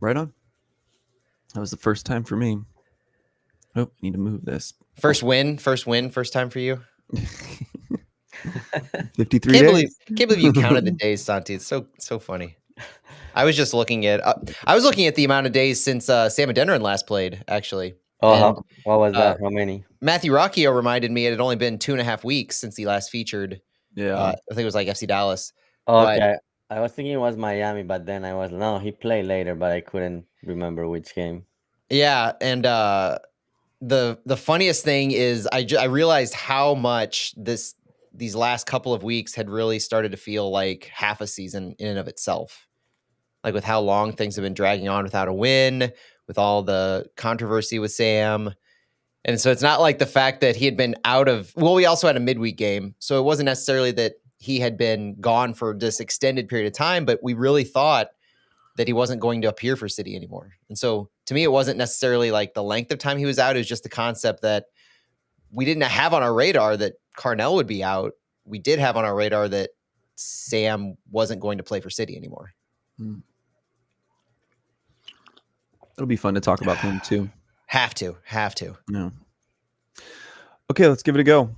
Right on. That was the first time for me. Oh, I need to move this. First win, first time for you. 53 Can't days. believe you counted the days, Santi. It's so funny. I was just looking at the amount of days since Sam Adeniran last played, actually. Oh, And what was uh, that? How many? Matthew Rocchio reminded me it had only been 2.5 weeks since he last featured. Yeah. I think it was like FC Dallas. Oh, But okay. I was thinking it was Miami, but then I was no. He played later, but I couldn't remember which game. yeah, and the funniest thing is I realized how much these last couple of weeks had really started to feel like half a season in and of itself. Like with how long things have been dragging on without a win, with all the controversy with Sam. And so it's not like the fact that he had been out of, well, we also had a midweek game. So it wasn't necessarily that he had been gone for this extended period of time, but we really thought that he wasn't going to appear for City anymore. And so to me, it wasn't necessarily like the length of time he was out. It was just the concept that we didn't have on our radar that Carnell would be out. We did have on our radar that Sam wasn't going to play for City anymore. It'll be fun to talk about him too. Have to. No. Okay, let's give it a go.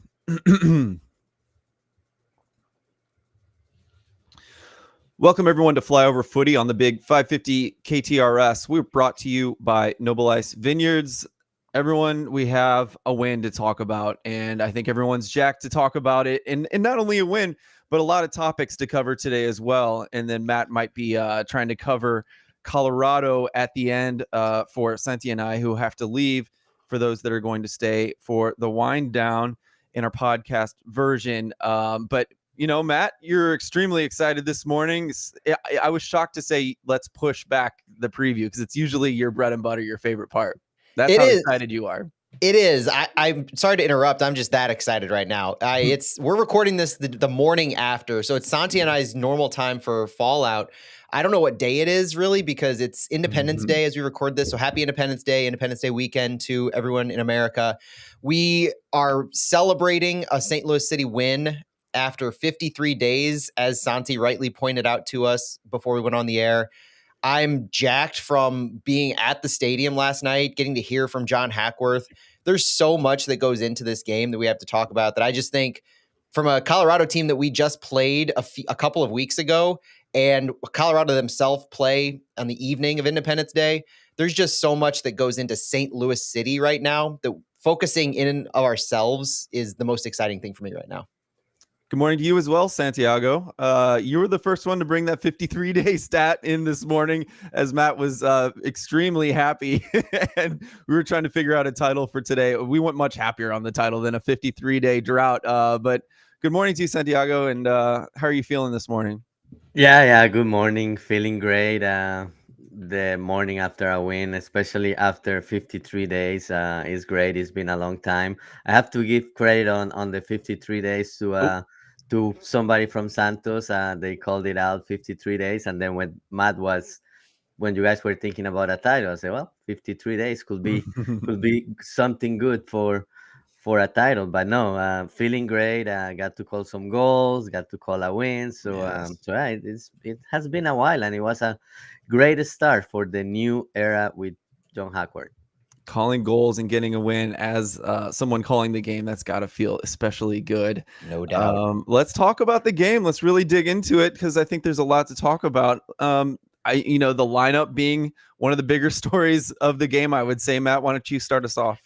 Welcome everyone to Flyover Footy on the big 550 KTRS. We're brought to you by Noble Ice Vineyards. Everyone, we have a win to talk about, and I think everyone's jacked to talk about it. And not only a win, but a lot of topics to cover today as well. And then Matt might be trying to cover Colorado at the end for Santi and I, who have to leave, for those that are going to stay for the wind down in our podcast version. But you know, Matt, you're extremely excited this morning. I was shocked to say let's push back the preview because it's usually your bread and butter, your favorite part. That's how excited you are. It is. I'm sorry to interrupt. I'm just that excited right now. We're recording this the morning after, so it's Santi and I's normal time for Fallout. I don't know what day it is really because it's Independence Day as we record this. So happy Independence Day weekend to everyone in America. We are celebrating a St. Louis City win after 53 days, as Santi rightly pointed out to us before we went on the air. I'm jacked from being at the stadium last night, getting to hear from John Hackworth. There's so much that goes into this game that we have to talk about that I just think from a Colorado team that we just played a couple of weeks ago and Colorado themselves play on the evening of Independence Day, there's just so much that goes into St. Louis City right now that focusing in and of ourselves is the most exciting thing for me right now. Good morning to you as well, Santiago. You were the first one to bring that 53-day stat in this morning, as Matt was extremely happy, and we were trying to figure out a title for today. We went much happier on the title than a 53-day drought. But good morning to you, Santiago, and how are you feeling this morning? Yeah. Good morning. Feeling great. The morning after a win, especially after 53 days, is great. It's been a long time. I have to give credit on the 53 days to somebody from Santos. They called it out 53 days, and then when you guys were thinking about a title, I said, well, 53 days could be something good for a title. But no, feeling great. Got to call some goals, got to call a win. So Yes. it has been a while, and it was a great start for the new era with John Hackworth. Calling goals and getting a win as someone calling the game, that's got to feel especially good. No doubt. Let's talk about the game. Let's really dig into it because I think there's a lot to talk about. The lineup being one of the bigger stories of the game, I would say. Matt, why don't you start us off?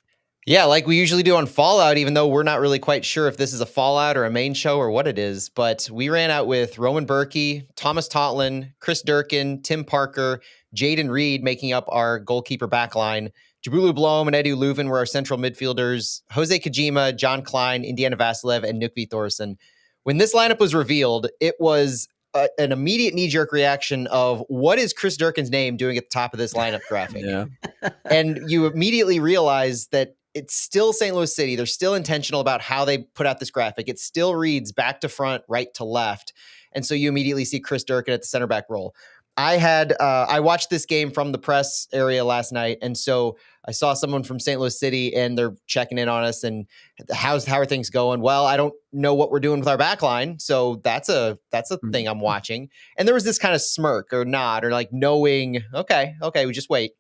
Yeah, like we usually do on Fallout, even though we're not really quite sure if this is a Fallout or a main show or what it is. But we ran out with Roman Berkey, Thomas Totlin, Chris Durkin, Tim Parker, Jaden Reed making up our goalkeeper backline. Jabulu Blom and Edu Leuven were our central midfielders. Jose Kojima, John Klein, Indiana Vasilev, and Nukvi Thorson. When this lineup was revealed, it was an immediate knee-jerk reaction of what is Chris Durkin's name doing at the top of this lineup graphic? Yeah. And you immediately realize that it's still St. Louis City. They're still intentional about how they put out this graphic. It still reads back to front, right to left. And so you immediately see Chris Durkin at the center back role. I watched this game from the press area last night. And so I saw someone from St. Louis City and they're checking in on us and how are things going? Well, I don't know what we're doing with our back line. So that's a thing I'm watching. And there was this kind of smirk or nod or like knowing, okay, we just wait.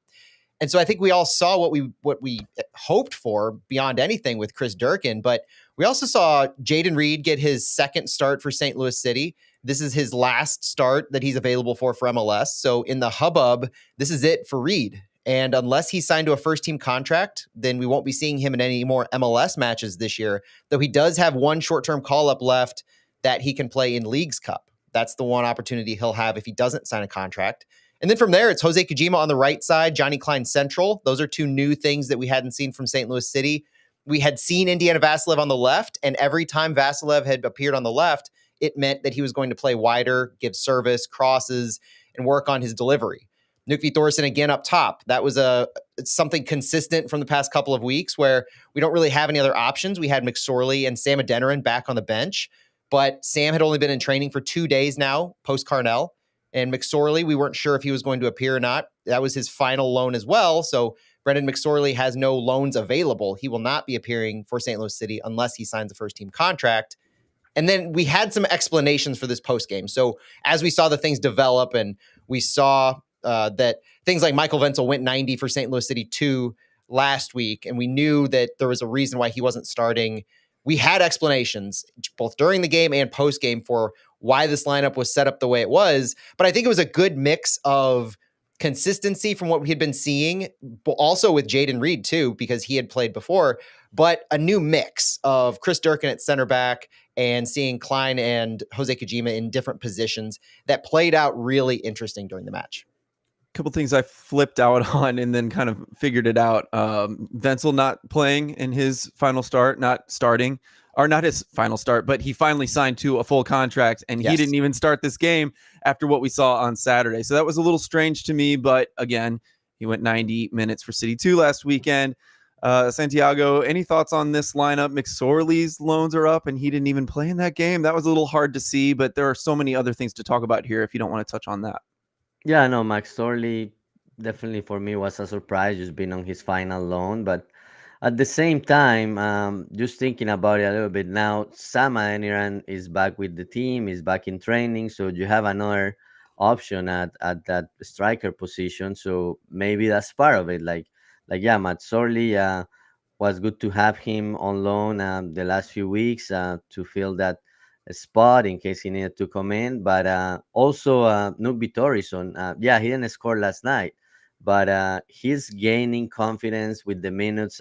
And so I think we all saw what we hoped for beyond anything with Chris Durkin, but we also saw Jaden Reed get his second start for St. Louis City. This is his last start that he's available for MLS. So in the hubbub, this is it for Reed. And unless he's signed to a first-team contract, then we won't be seeing him in any more MLS matches this year, though he does have one short-term call-up left that he can play in Leagues Cup. That's the one opportunity he'll have if he doesn't sign a contract. And then from there, it's Jose Kojima on the right side, Johnny Klein central. Those are two new things that we hadn't seen from St. Louis City. We had seen Indiana Vassilev on the left, and every time Vassilev had appeared on the left, it meant that he was going to play wider, give service, crosses, and work on his delivery. Knut Thorsen again up top. That was something consistent from the past couple of weeks where we don't really have any other options. We had McSorley and Sam Adeniran back on the bench, but Sam had only been in training for 2 days now, post-Carnell. And McSorley, we weren't sure if he was going to appear or not. That was his final loan as well. So Brendan McSorley has no loans available. He will not be appearing for St. Louis City unless he signs a first-team contract. And then we had some explanations for this postgame. So as we saw the things develop and we saw that things like Michael Wenzel went 90 for St. Louis City 2 last week, and we knew that there was a reason why he wasn't starting. We had explanations both during the game and post-game for why this lineup was set up the way it was. But I think it was a good mix of consistency from what we had been seeing, but also with Jaden Reed too, because he had played before, but a new mix of Chris Durkin at center back and seeing Klein and Jose Kojima in different positions that played out really interesting during the match. Couple things I flipped out on and then kind of figured it out. Wenzel not playing in his final start, not starting, or not his final start, but he finally signed to a full contract and he didn't even start this game after what we saw on Saturday. So that was a little strange to me, but again, he went 90 minutes for City 2 last weekend. Santiago, any thoughts on this lineup? McSorley's loans are up and he didn't even play in that game. That was a little hard to see, but there are so many other things to talk about here if you don't want to touch on that. Yeah, no, Max Thorley definitely for me was a surprise, just being on his final loan. But at the same time, just thinking about it a little bit now, Sam Adeniran is back with the team, is back in training, so you have another option at that striker position. So maybe that's part of it. Yeah, Matt Sorley was good to have him on loan the last few weeks to fill that spot in case he needed to come in. But also Nuk Bitorison, yeah, he didn't score last night, but he's gaining confidence with the minutes.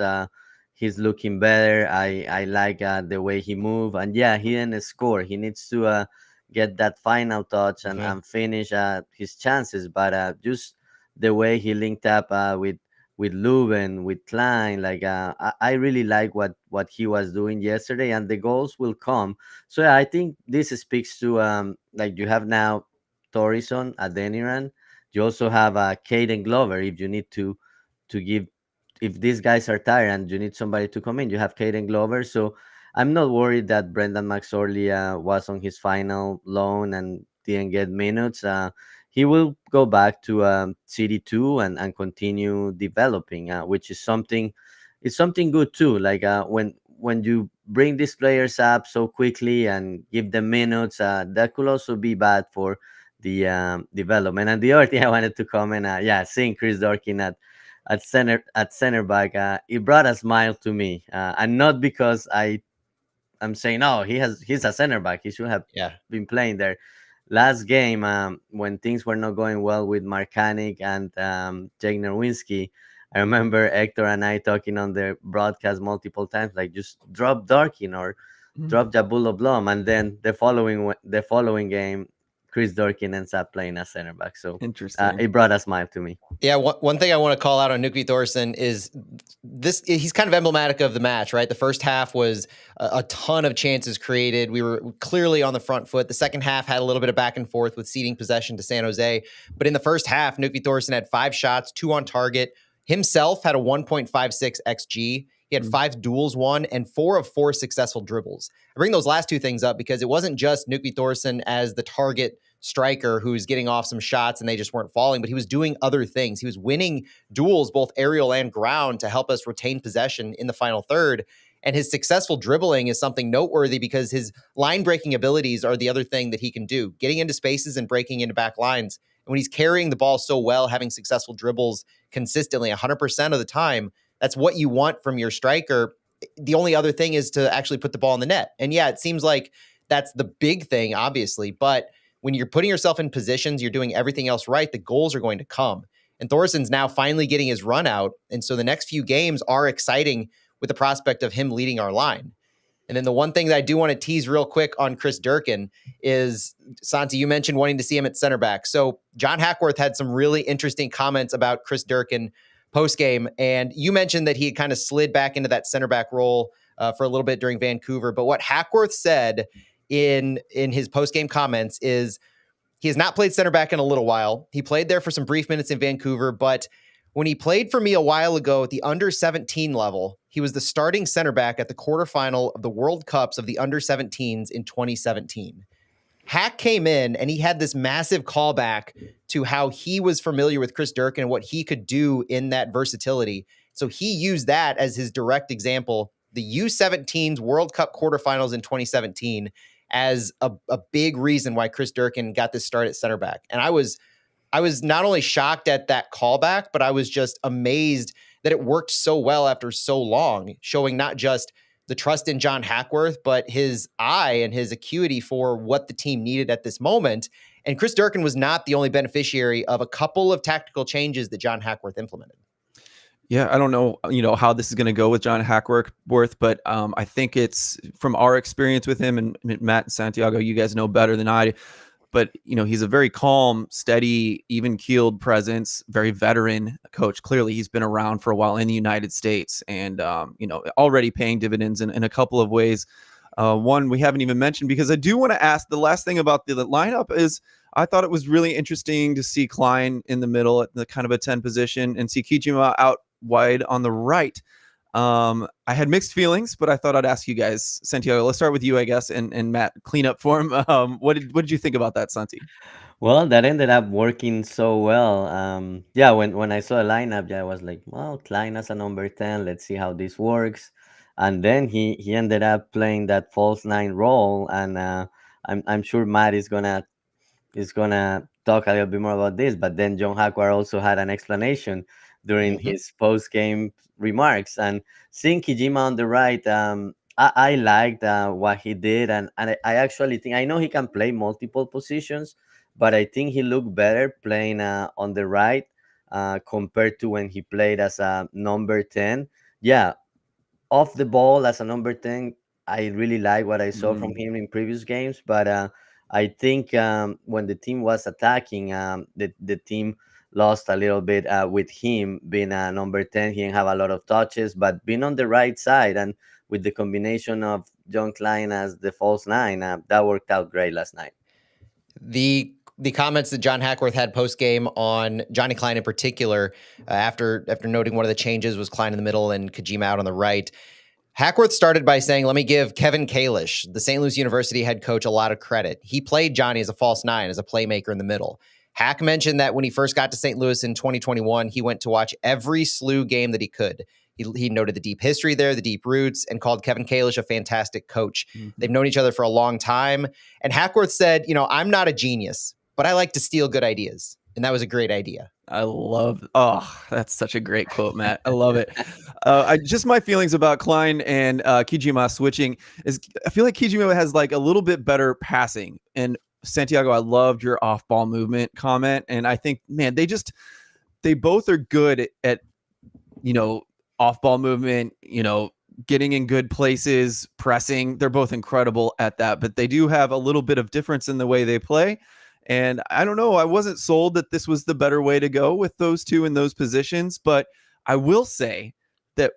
He's looking better. I like the way he moved, and yeah, he didn't score. He needs to get that final touch and finish his chances. But just the way he linked up with Leuven, with Klein, like I really like what he was doing yesterday, and the goals will come. So yeah, I think this speaks to like you have now Torison, Adeniran. You also have Caden Glover. If you need to give, if these guys are tired and you need somebody to come in, you have Caden Glover. So I'm not worried that Brendan McSorley was on his final loan and didn't get minutes. He will go back to CD2 and continue developing, which is something. It's something good too. Like when you bring these players up so quickly and give them minutes, that could also be bad for the development. And the other thing I wanted to comment, yeah, seeing Chris Dorkin at center back, it brought a smile to me, and not because I'm saying, oh, he's a center back, he should have been playing there. Last game, when things were not going well with Markanik and Jake Nerwinski, I remember Hector and I talking on the broadcast multiple times, like just drop Dorkin or drop Jabulo Blom, and then the following game, Chris Dorkin ends up playing as center back. So interesting. It brought a smile to me. Yeah, one thing I want to call out on Knut Thorsen is this. He's kind of emblematic of the match, right? The first half was a ton of chances created. We were clearly on the front foot. The second half had a little bit of back and forth with ceding possession to San Jose. But in the first half, Knut Thorsen had 5 shots, 2 on target. Himself had a 1.56 XG. He had 5 duels won and 4 of 4 successful dribbles. I bring those last 2 things up because it wasn't just Knut Thorsen as the target striker who's getting off some shots and they just weren't falling, but he was doing other things. He was winning duels, both aerial and ground, to help us retain possession in the final third. And his successful dribbling is something noteworthy because his line breaking abilities are the other thing that he can do, getting into spaces and breaking into back lines. And when he's carrying the ball so well, having successful dribbles consistently 100% of the time, that's what you want from your striker. The only other thing is to actually put the ball in the net. And yeah, it seems like that's the big thing, obviously. But when you're putting yourself in positions, you're doing everything else right, the goals are going to come. And Thorson's now finally getting his run out. And so the next few games are exciting with the prospect of him leading our line. And then the one thing that I do want to tease real quick on Chris Durkin is, Santi, you mentioned wanting to see him at center back. So John Hackworth had some really interesting comments about Chris Durkin post-game. And you mentioned that he had kind of slid back into that center back role for a little bit during Vancouver. But what Hackworth said in his post-game comments is he has not played center back in a little while. He played there for some brief minutes in Vancouver, but when he played for me a while ago at the under 17 level, he was the starting center back at the quarterfinal of the World Cups of the under 17s in 2017. Hack came in and he had this massive callback to how he was familiar with Chris Durkin and what he could do in that versatility. So he used that as his direct example, the U17's World Cup quarterfinals in 2017, as a big reason why Chris Durkin got this start at center back. And I was not only shocked at that callback, but I was just amazed that it worked so well after so long, showing not just the trust in John Hackworth, but his eye and his acuity for what the team needed at this moment. And Chris Durkin was not the only beneficiary of a couple of tactical changes that John Hackworth implemented. Yeah, I don't know, how this is going to go with John Hackworth, but I think it's from our experience with him, and Matt and Santiago, you guys know better than I. But, he's a very calm, steady, even-keeled presence, very veteran coach. Clearly, he's been around for a while in the United States and, already paying dividends in a couple of ways. One we haven't even mentioned, because I do want to ask, the last thing about the lineup is I thought it was really interesting to see Klein in the middle at the kind of a 10 position and see Kijima out wide on the right. I had mixed feelings, but I thought I'd ask you guys. Santiago, let's start with you, I guess, and Matt, clean up for him. What did you think about that, Santi? Well, that ended up working so well. Yeah, when I saw a lineup, yeah, I was like, well, Klein as a number 10, let's see how this works. And then he ended up playing that false nine role, and I'm sure Matt is gonna talk a little bit more about this. But then John Hackworth also had an explanation during his post game remarks, and seeing Kijima on the right, I liked what he did, and I actually think, I know he can play multiple positions, but I think he looked better playing on the right compared to when he played as a number 10. Yeah, off the ball as a number 10, I really like what I saw from him in previous games. But I think when the team was attacking, the team lost a little bit with him being a number 10. He didn't have a lot of touches, but being on the right side and with the combination of John Klein as the false nine, that worked out great last night. The comments that John Hackworth had post game on Johnny Klein in particular, after noting one of the changes was Klein in the middle and Kijima out on the right. Hackworth started by saying, let me give Kevin Kalish, the St. Louis University head coach, a lot of credit. He played Johnny as a false nine, as a playmaker in the middle. Hack mentioned that when he first got to St. Louis in 2021, he went to watch every SLU game that he could. He noted the deep history there, the deep roots, and called Kevin Kalish a fantastic coach. They've known each other for a long time. And Hackworth said, I'm not a genius, but I like to steal good ideas. And that was a great idea. That's such a great quote, Matt. I love it. Just my feelings about Klein and Kijima switching is, I feel like Kijima has like a little bit better passing. And Santiago, I loved your off-ball movement comment. And I think, man, they both are good at off-ball movement, getting in good places, pressing. They're both incredible at that, but they do have a little bit of difference in the way they play. And I don't know, I wasn't sold that this was the better way to go with those two in those positions, but I will say that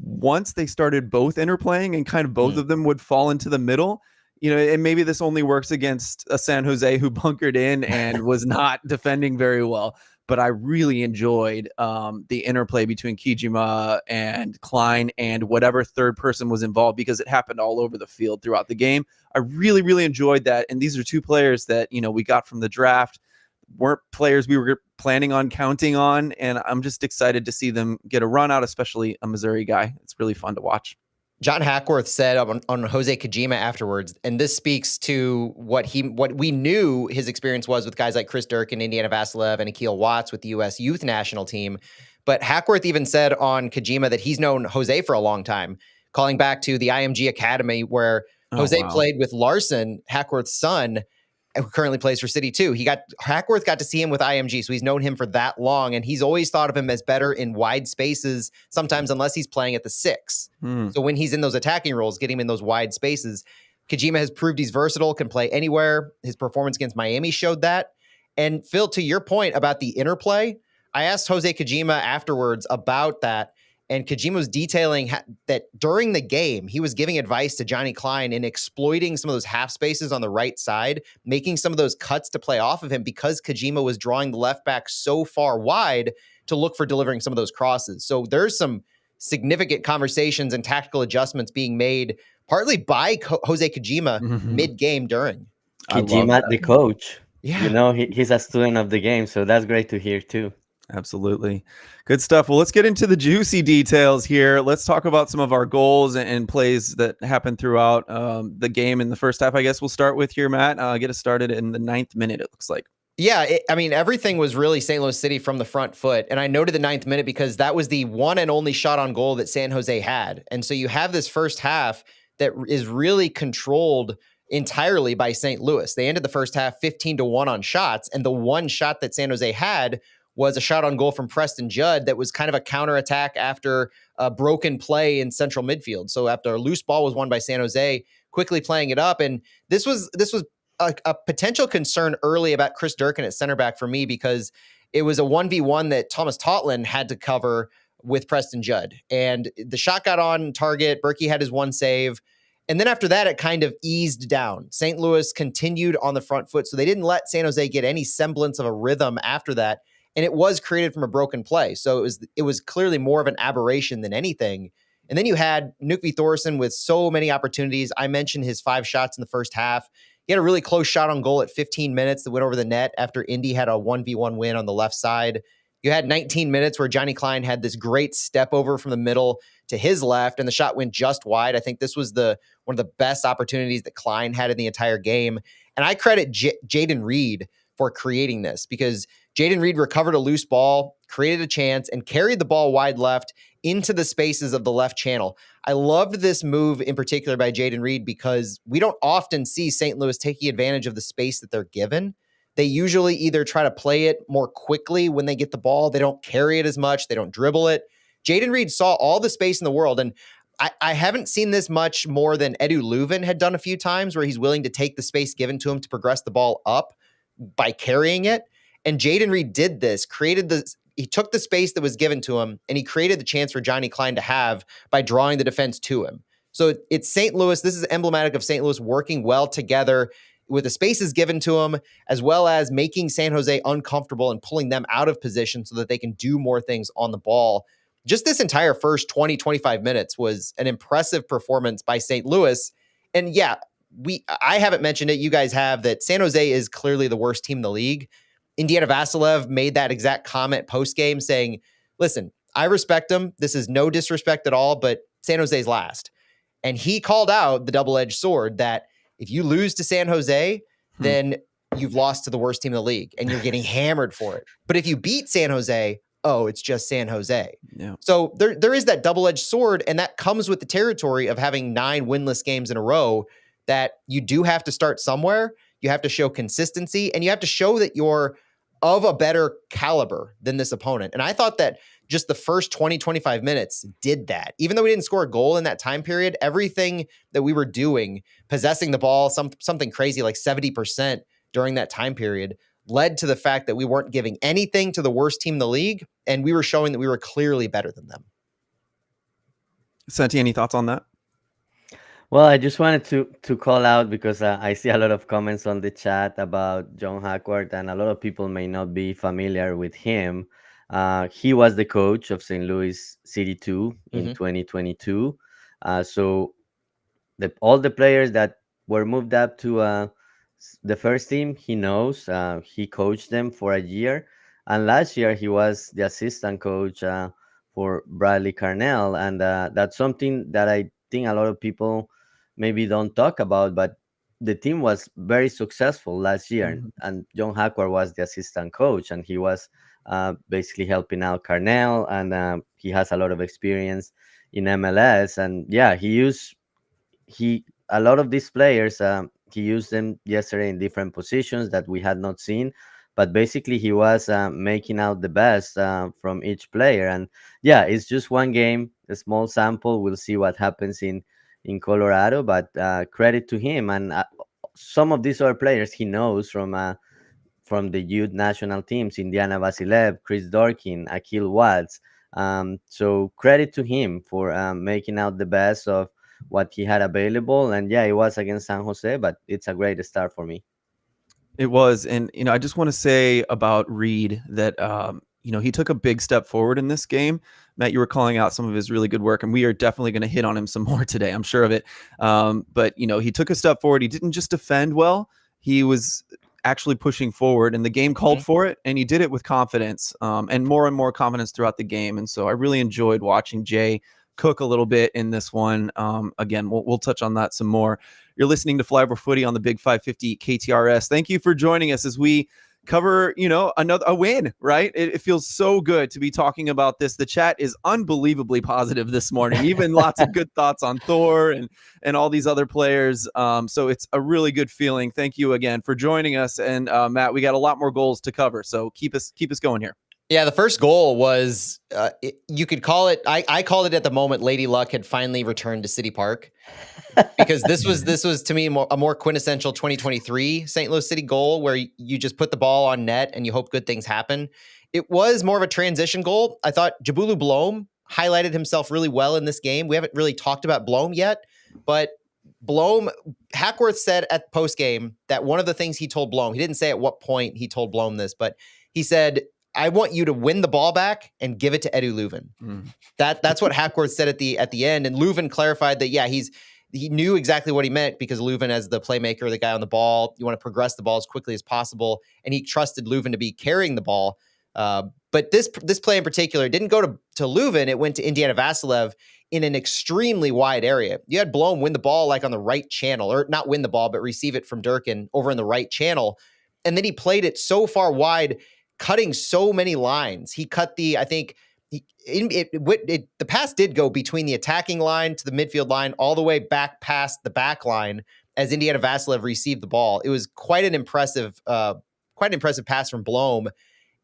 once they started both interplaying and kind of both of them would fall into the middle, and maybe this only works against a San Jose who bunkered in and was not defending very well. but I really enjoyed the interplay between Kijima and Klein and whatever third person was involved, because it happened all over the field throughout the game. I really, really enjoyed that. And these are two players that, we got from the draft, weren't players we were planning on counting on. And I'm just excited to see them get a run out, especially a Missouri guy. It's really fun to watch. John Hackworth said on Jose Kojima afterwards, and this speaks to what we knew his experience was with guys like Chris Durkin, Indiana Vasilev, and Akil Watts with the U.S. youth national team. But Hackworth even said on Kojima that he's known Jose for a long time, calling back to the IMG Academy where Jose played with Larson, Hackworth's son, who currently plays for City 2. Hackworth got to see him with IMG, so he's known him for that long, and he's always thought of him as better in wide spaces, sometimes unless he's playing at the 6. So when he's in those attacking roles, get him in those wide spaces. Kojima has proved he's versatile, can play anywhere. His performance against Miami showed that. And Phil, to your point about the interplay, I asked Jose Kojima afterwards about that, and Kojima was detailing that during the game, he was giving advice to Johnny Klein in exploiting some of those half spaces on the right side, making some of those cuts to play off of him because Kojima was drawing the left back so far wide to look for delivering some of those crosses. So there's some significant conversations and tactical adjustments being made partly by Jose Kojima mid-game during. Kojima, the coach. Yeah. He's a student of the game, so that's great to hear too. Absolutely. Good stuff. Well, let's get into the juicy details here. Let's talk about some of our goals and plays that happened throughout the game in the first half. I guess we'll start with here, Matt. Get us started in the 9th minute, it looks like. Yeah, everything was really St. Louis City from the front foot. And I noted the 9th minute because that was the one and only shot on goal that San Jose had. And so you have this first half that is really controlled entirely by St. Louis. They ended the first half 15-1 on shots. And the one shot that San Jose had was a shot on goal from Preston Judd that was kind of a counterattack after a broken play in central midfield. So after a loose ball was won by San Jose, quickly playing it up. And this was a potential concern early about Chris Durkin at center back for me, because it was a 1v1 that Thomas Totland had to cover with Preston Judd. And the shot got on target. Berkey had his one save. And then after that, it kind of eased down. St. Louis continued on the front foot, so they didn't let San Jose get any semblance of a rhythm after that. And it was created from a broken play. So it was clearly more of an aberration than anything. And then you had Knut Thorsen with so many opportunities. I mentioned his 5 shots in the first half. He had a really close shot on goal at 15 minutes that went over the net after Indy had a 1v1 win on the left side. You had 19 minutes where Johnny Klein had this great step over from the middle to his left, and the shot went just wide. I think this was one of the best opportunities that Klein had in the entire game. And I credit Jaden Reed for creating this, because Jaden Reed recovered a loose ball, created a chance, and carried the ball wide left into the spaces of the left channel. I loved this move in particular by Jaden Reed because we don't often see St. Louis taking advantage of the space that they're given. They usually either try to play it more quickly when they get the ball. They don't carry it as much. They don't dribble it. Jaden Reed saw all the space in the world, and I haven't seen this much more than Edu Leuven had done a few times, where he's willing to take the space given to him to progress the ball up by carrying it. And Jaden Reed did this, he took the space that was given to him, and he created the chance for Johnny Klein to have by drawing the defense to him. So it's St. Louis. This is emblematic of St. Louis working well together with the spaces given to them, as well as making San Jose uncomfortable and pulling them out of position so that they can do more things on the ball. Just this entire first 20, 25 minutes was an impressive performance by St. Louis. And yeah, I haven't mentioned it. You guys have, that San Jose is clearly the worst team in the league. Indiana Vasilev made that exact comment post-game saying, listen, I respect them. This is no disrespect at all, but San Jose's last. And he called out the double-edged sword that if you lose to San Jose, then you've lost to the worst team in the league and you're getting hammered for it. But if you beat San Jose, oh, it's just San Jose. Yeah. So there is that double-edged sword, and that comes with the territory of having 9 winless games in a row, that you do have to start somewhere. You have to show consistency, and you have to show that you're of a better caliber than this opponent. And I thought that just the first 20, 25 minutes did that. Even though we didn't score a goal in that time period, everything that we were doing, possessing the ball, something crazy like 70% during that time period, led to the fact that we weren't giving anything to the worst team in the league, and we were showing that we were clearly better than them. Santi, any thoughts on that? Well, I just wanted to call out because I see a lot of comments on the chat about John Hackworth, and a lot of people may not be familiar with him. He was the coach of St. Louis City 2 in Hmm. 2022. So all the players that were moved up to the first team, he knows. He coached them for a year, and last year he was the assistant coach for Bradley Carnell, and that's something that I think a lot of people maybe don't talk about. But the team was very successful last year, Mhm. and John Hackworth was the assistant coach, and he was basically helping out Carnell, and he has a lot of experience in MLS, and yeah, he a lot of these players he used them yesterday in different positions that we had not seen, but basically he was making out the best from each player. And yeah, it's just one game, a small sample. We'll see what happens in Colorado, but credit to him. And some of these other players he knows from the youth national teams: Indiana Vasilev, Chris Dorkin, Akil Watts. So credit to him for making out the best of what he had available. And yeah, it was against San Jose, but it's a great start for me. It was, and I just want to say about Reed that he took a big step forward in this game. Matt, you were calling out some of his really good work, and we are definitely going to hit on him some more today. I'm sure of it. But he took a step forward. He didn't just defend well; he was actually pushing forward, and the game called Hmm. for it, and he did it with confidence, and more confidence throughout the game. And so I really enjoyed watching Jay cook a little bit in this one. Again, we'll touch on that some more. You're listening to Flyover Footy on the Big 550 KTRS. Thank you for joining us as we cover, another a win, right? It feels so good to be talking about this. The chat is unbelievably positive this morning. Even lots of good thoughts on Thor and all these other players. So it's a really good feeling. Thank you again for joining us. And Matt, we got a lot more goals to cover. So keep us going here. Yeah, the first goal was you could call it. I called it at the moment. Lady Luck had finally returned to City Park, because this was to me a more quintessential 2023 St. Louis City goal, where you just put the ball on net and you hope good things happen. It was more of a transition goal. I thought Jabulu Blom highlighted himself really well in this game. We haven't really talked about Blom yet, but Blom, Hackworth said at post game that one of the things he told Blom, he didn't say at what point he told Blom this, but he said, "I want you to win the ball back and give it to Edu Leuven." That's what Hackworth said at the end, and Leuven clarified that he knew exactly what he meant, because Leuven, as the playmaker, the guy on the ball, you want to progress the ball as quickly as possible, and he trusted Leuven to be carrying the ball. But this play in particular didn't go to Leuven; it went to Indiana Vasilev in an extremely wide area. You had Blom win the ball like on the right channel, or not win the ball, but receive it from Durkin over in the right channel, and then he played it so far wide, cutting so many lines. He cut I think the pass did go between the attacking line to the midfield line, all the way back past the back line as Indiana Vasilev received the ball. It was quite an impressive pass from Blom.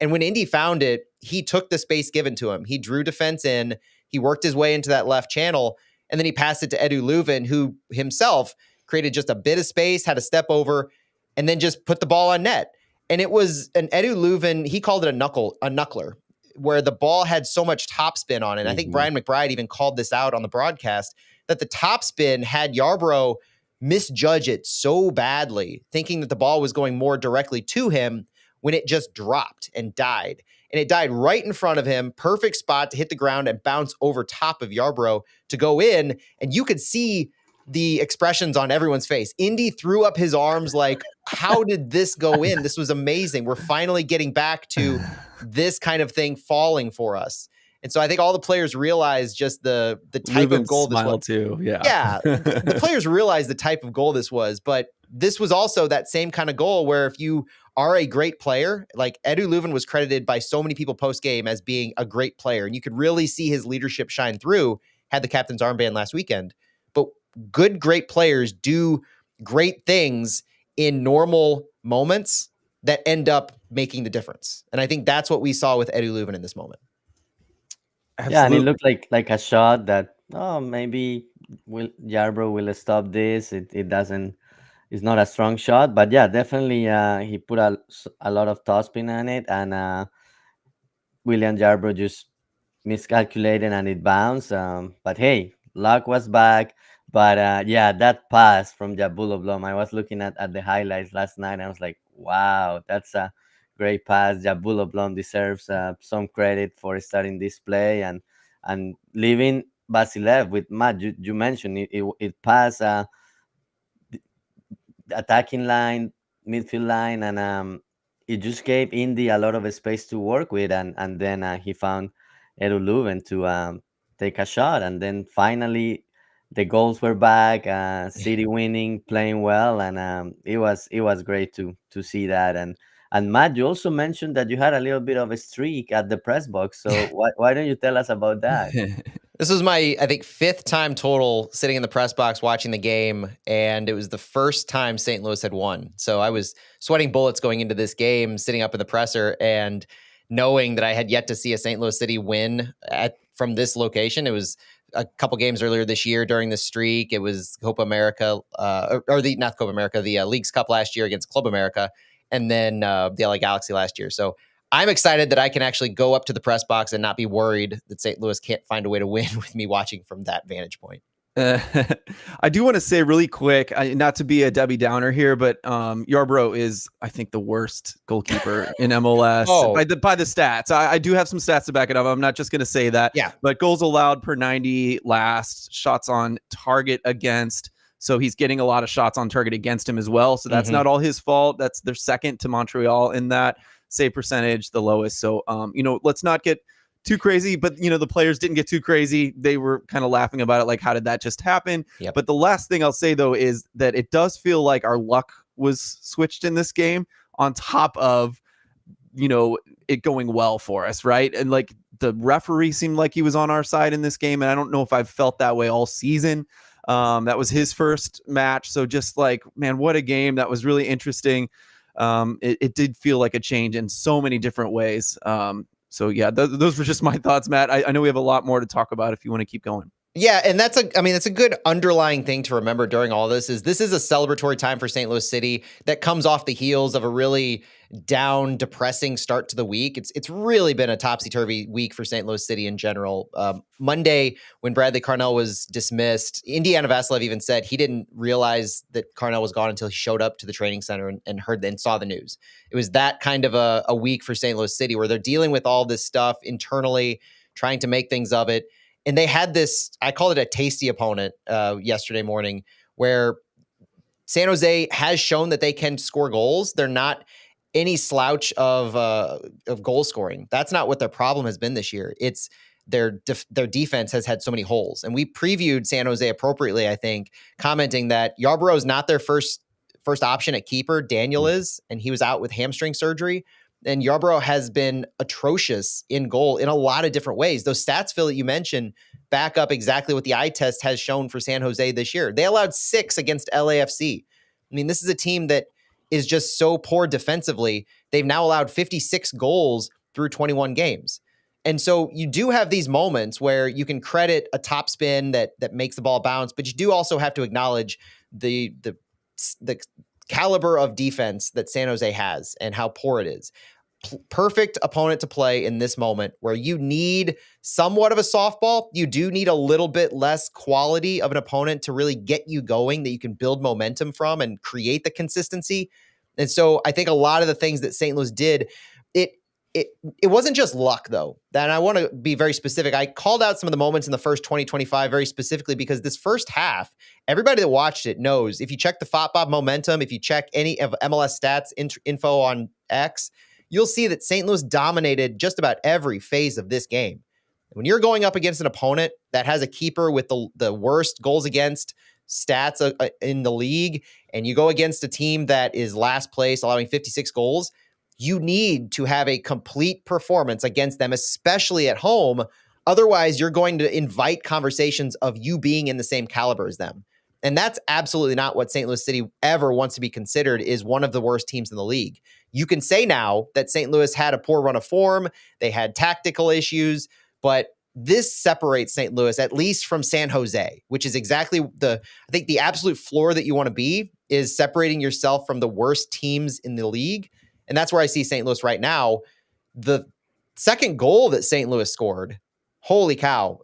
And when Indy found it, he took the space given to him. He drew defense in, he worked his way into that left channel, and then he passed it to Edu Leuven, who himself created just a bit of space, had a step over, and then just put the ball on net. And it was an Edu Leuven, he called it a knuckler, where the ball had so much topspin on it. And I think Mhm. Brian McBride even called this out on the broadcast, that the topspin had Yarbrough misjudge it so badly, thinking that the ball was going more directly to him, when it just dropped and died. And it died right in front of him, perfect spot to hit the ground and bounce over top of Yarbrough to go in. And you could see the expressions on everyone's face. Indy threw up his arms like, how did this go in? This was amazing. We're finally getting back to this kind of thing falling for us. And so I think all the players realized just the type of Leuven's goal this was. smile too. Yeah. Yeah, the players realized the type of goal this was, but this was also that same kind of goal where if you are a great player, like Edu Leuven was credited by so many people post game as being a great player, and you could really see his leadership shine through, had the captain's armband last weekend. But great players do great things in normal moments that end up making the difference. And I think that's what we saw with Edu Leuven in this moment. Yeah, and it Absolutely. looked like a shot that, oh, maybe will Yarbrough will stop this. It doesn't. It's not a strong shot, but yeah, definitely he put a lot of topspin on it, and William Yarbrough just miscalculated and it bounced. But hey, luck was back. But yeah, that pass from Jabulo Blom, I was looking at the highlights last night, and I was like, wow, that's a great pass. Jabulo Blom deserves some credit for starting this play and leaving Basilev with Matt. You mentioned it passed the attacking line, midfield line, and it just gave Indy a lot of space to work with, and then he found Edu Leuven to take a shot, and then finally the goals were back. City winning, playing well, and it was great to see that. And Matt, you also mentioned that you had a little bit of a streak at the press box. So why don't you tell us about that? This was my, I think, fifth time total sitting in the press box watching the game, and it was the first time St. Louis had won. So I was sweating bullets going into this game, sitting up in the presser, and knowing that I had yet to see a St. Louis City win from this location. It was a couple games earlier this year during the streak. It was Copa America, or the not Copa America, the Leagues Cup last year against Club America, and then the LA Galaxy last year. So I'm excited that I can actually go up to the press box and not be worried that St. Louis can't find a way to win with me watching from that vantage point. I do want to say really quick, not to be a Debbie Downer here, but Yarbrough is, I think, the worst goalkeeper in MLS by the stats. I do have some stats to back it up. I'm not just going to say that. Yeah. But goals allowed per 90 last, shots on target against. So he's getting a lot of shots on target against him as well. So that's not all his fault. That's their second to Montreal in that. Save percentage, the lowest. So, let's not get too crazy, but the players didn't get too crazy. They were kind of laughing about it, like, how did that just happen? Yep. But the last thing I'll say, though, is that it does feel like our luck was switched in this game on top of it going well for us, right? And like the referee seemed like he was on our side in this game, and I don't know if I've felt that way all season. That was his first match, so just like, man, what a game. That was really interesting. It did feel like a change in so many different ways. So yeah, those were just my thoughts, Matt. I know we have a lot more to talk about if you want to keep going. Yeah, and that's a good underlying thing to remember during all this is a celebratory time for St. Louis City that comes off the heels of a really down, depressing start to the week. It's really been a topsy-turvy week for St. Louis City in general. Monday, when Bradley Carnell was dismissed, Indiana Vasilev even said he didn't realize that Carnell was gone until he showed up to the training center and heard and saw the news. It was that kind of a week for St. Louis City where they're dealing with all this stuff internally, trying to make things of it. And they had this, I called it a tasty opponent yesterday morning, where San Jose has shown that they can score goals. They're not any slouch of goal scoring. That's not what their problem has been this year. It's their defense has had so many holes. And we previewed San Jose appropriately, I think, commenting that Yarbrough is not their first option at keeper. Daniel is, and he was out with hamstring surgery. And Yarbrough has been atrocious in goal in a lot of different ways. Those stats, Phil, that you mentioned, back up exactly what the eye test has shown for San Jose this year. They allowed 6 against LAFC. I mean, this is a team that is just so poor defensively. They've now allowed 56 goals through 21 games. And so you do have these moments where you can credit a top spin that makes the ball bounce, but you do also have to acknowledge the caliber of defense that San Jose has and how poor it is. Perfect opponent to play in this moment where you need somewhat of a softball. You do need a little bit less quality of an opponent to really get you going that you can build momentum from and create the consistency. And so I think a lot of the things that St. Louis did, it wasn't just luck, though. And I want to be very specific. I called out some of the moments in the first 20-25 very specifically because this first half, everybody that watched it knows, if you check the FotBob momentum, if you check any of MLS stats info on X, you'll see that St. Louis dominated just about every phase of this game. When you're going up against an opponent that has a keeper with the worst goals against stats in the league, and you go against a team that is last place, allowing 56 goals, you need to have a complete performance against them, especially at home. Otherwise, you're going to invite conversations of you being in the same caliber as them. And that's absolutely not what St. Louis City ever wants to be considered is one of the worst teams in the league. You can say now that St. Louis had a poor run of form, they had tactical issues, but this separates St. Louis at least from San Jose, which is exactly I think the absolute floor that you want to be is separating yourself from the worst teams in the league. And that's where I see St. Louis right now. The second goal that St. Louis scored, holy cow.